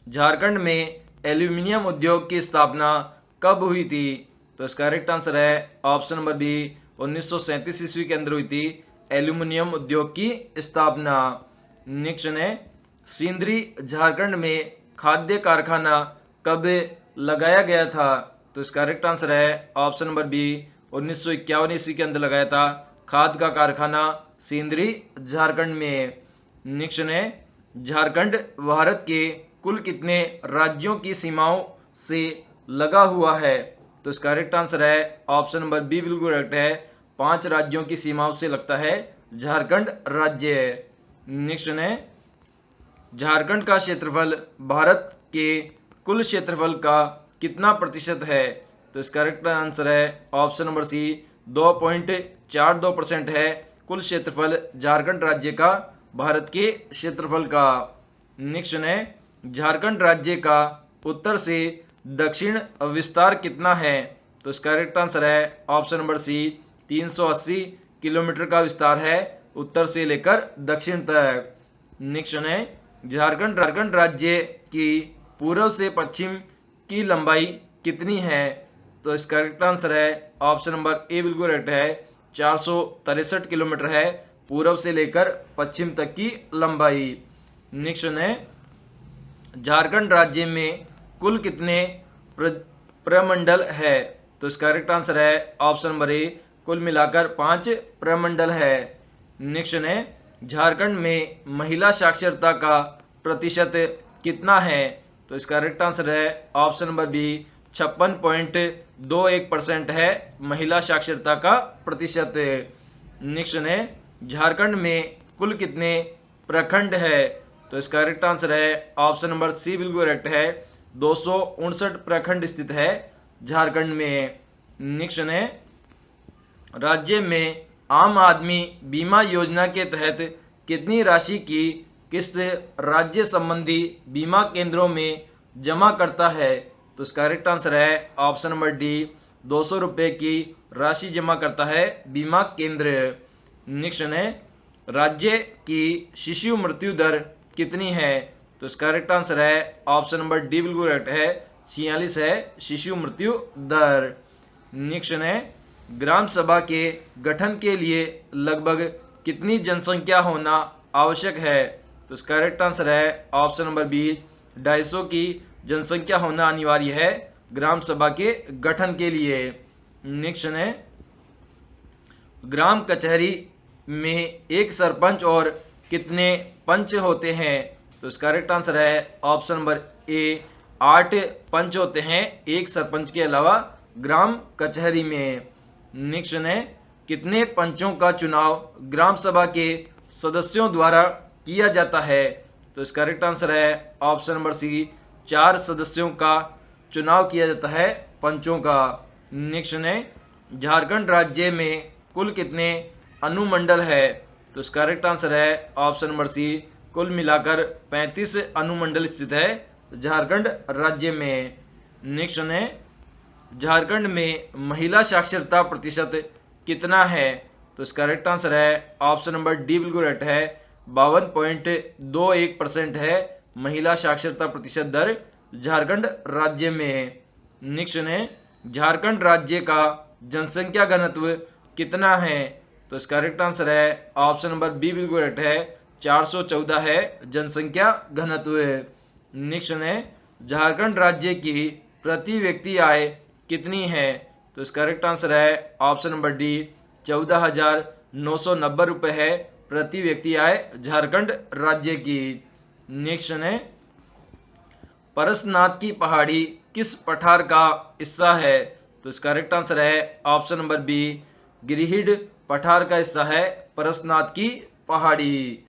Speaker 1: झारखंड में एल्यूमिनियम उद्योग की स्थापना कब हुई थी? तो इसका करेक्ट आंसर है ऑप्शन नंबर बी, 1937 ईस्वी के अंदर हुई थी एल्यूमिनियम उद्योग की स्थापना। नेक्स्ट है, सिंदरी झारखंड में खाद्य कारखाना कब लगाया गया था? तो इसका करेक्ट आंसर है ऑप्शन नंबर बी, 1951 ईस्वी के अंदर लगाया था खाद का कारखाना सिंदरी झारखंड में। नेक्स्ट है, झारखंड भारत के कुल कितने राज्यों की सीमाओं से लगा हुआ है? तो इसका करेक्ट आंसर है ऑप्शन नंबर बी बिल्कुल करेक्ट है, 5 राज्यों की सीमाओं से लगता है झारखंड राज्य। नेक्स्ट है, झारखंड का क्षेत्रफल भारत के कुल क्षेत्रफल का कितना प्रतिशत है? तो इसका करेक्ट आंसर है ऑप्शन नंबर सी, 2.42% है कुल क्षेत्रफल झारखंड राज्य का भारत के क्षेत्रफल का। नेक्स्ट है, झारखंड राज्य का उत्तर से दक्षिण विस्तार कितना है? तो इसका करेक्ट आंसर है ऑप्शन नंबर सी, 380 किलोमीटर का विस्तार है उत्तर से लेकर दक्षिण तक। नेक्स्ट है, झारखंड राज्य की पूर्व से पश्चिम की लंबाई कितनी है? तो इसका करेक्ट आंसर है ऑप्शन नंबर ए बिल्कुल करेक्ट है, 463 किलोमीटर है पूर्व से लेकर पश्चिम तक की लंबाई। नेक्स्ट है, झारखंड राज्य में कुल कितने प्रमंडल है? तो इसका करेक्ट आंसर है ऑप्शन नंबर ए, कुल मिलाकर 5 प्रमंडल है। नेक्स्ट है, झारखंड में महिला साक्षरता का प्रतिशत कितना है? तो इसका करेक्ट आंसर है ऑप्शन नंबर बी, 56.21% है महिला साक्षरता का प्रतिशत। नेक्स्ट है, झारखंड में कुल कितने प्रखंड है? तो इसका करेक्ट आंसर है ऑप्शन नंबर सी बिल्कुल करेक्ट है, 259 प्रखंड स्थित है झारखंड में। नेक्स्ट है राज्य में आम आदमी बीमा योजना के तहत कितनी राशि की किस्त राज्य संबंधी बीमा केंद्रों में जमा करता है? तो इसका करेक्ट आंसर है ऑप्शन नंबर डी, 200 रुपये की राशि जमा करता है बीमा केंद्र। नेक्स्ट है राज्य की शिशु मृत्यु दर कितनी है? तो इसका करेक्ट आंसर है ऑप्शन नंबर डी बिल्कुल करेक्ट है, 46 है शिशु मृत्यु दर। नेक्स्ट है ग्राम सभा के गठन के लिए लगभग कितनी जनसंख्या होना आवश्यक है? तो इसका करेक्ट आंसर है ऑप्शन नंबर बी, 250 की जनसंख्या होना अनिवार्य है ग्राम सभा के गठन के लिए। नेक्स्ट है ग्राम कचहरी में एक सरपंच और कितने पंच होते हैं? तो इसका करेक्ट आंसर है ऑप्शन नंबर ए, 8 पंच होते हैं एक सरपंच के अलावा ग्राम कचहरी में। नेक्स्ट है कितने पंचों का चुनाव ग्राम सभा के सदस्यों द्वारा किया जाता है? तो इसका करेक्ट आंसर है ऑप्शन नंबर सी, 4 सदस्यों का चुनाव किया जाता है पंचों का। नेक्स्ट है झारखंड राज्य में कुल कितने अनुमंडल है? तो इसका करेक्ट आंसर है ऑप्शन नंबर सी, कुल मिलाकर 35 अनुमंडल स्थित है झारखंड राज्य में। नेक्स्ट है झारखंड में महिला साक्षरता प्रतिशत कितना है? तो इसका करेक्ट आंसर है ऑप्शन नंबर डी बिल्कुल करेक्ट है, 52.21% है महिला साक्षरता प्रतिशत दर झारखंड राज्य में। नेक्स्ट है झारखंड राज्य का जनसंख्या घनत्व कितना है? तो इसका करेक्ट आंसर है ऑप्शन नंबर बी बिल्कुल करेक्ट है, 414 है जनसंख्या घनत्व। नेक्स्ट है झारखंड राज्य की प्रति व्यक्ति आय कितनी है? तो इसका करेक्ट आंसर है ऑप्शन नंबर डी, 14,990 रुपये है प्रति व्यक्ति आय झारखंड राज्य की। नेक्स्ट है परसनाथ की पहाड़ी किस पठार का हिस्सा है? तो इसका करेक्ट आंसर है ऑप्शन नंबर बी, गिरिहिड पठार का हिस्सा है परसनाथ की पहाड़ी।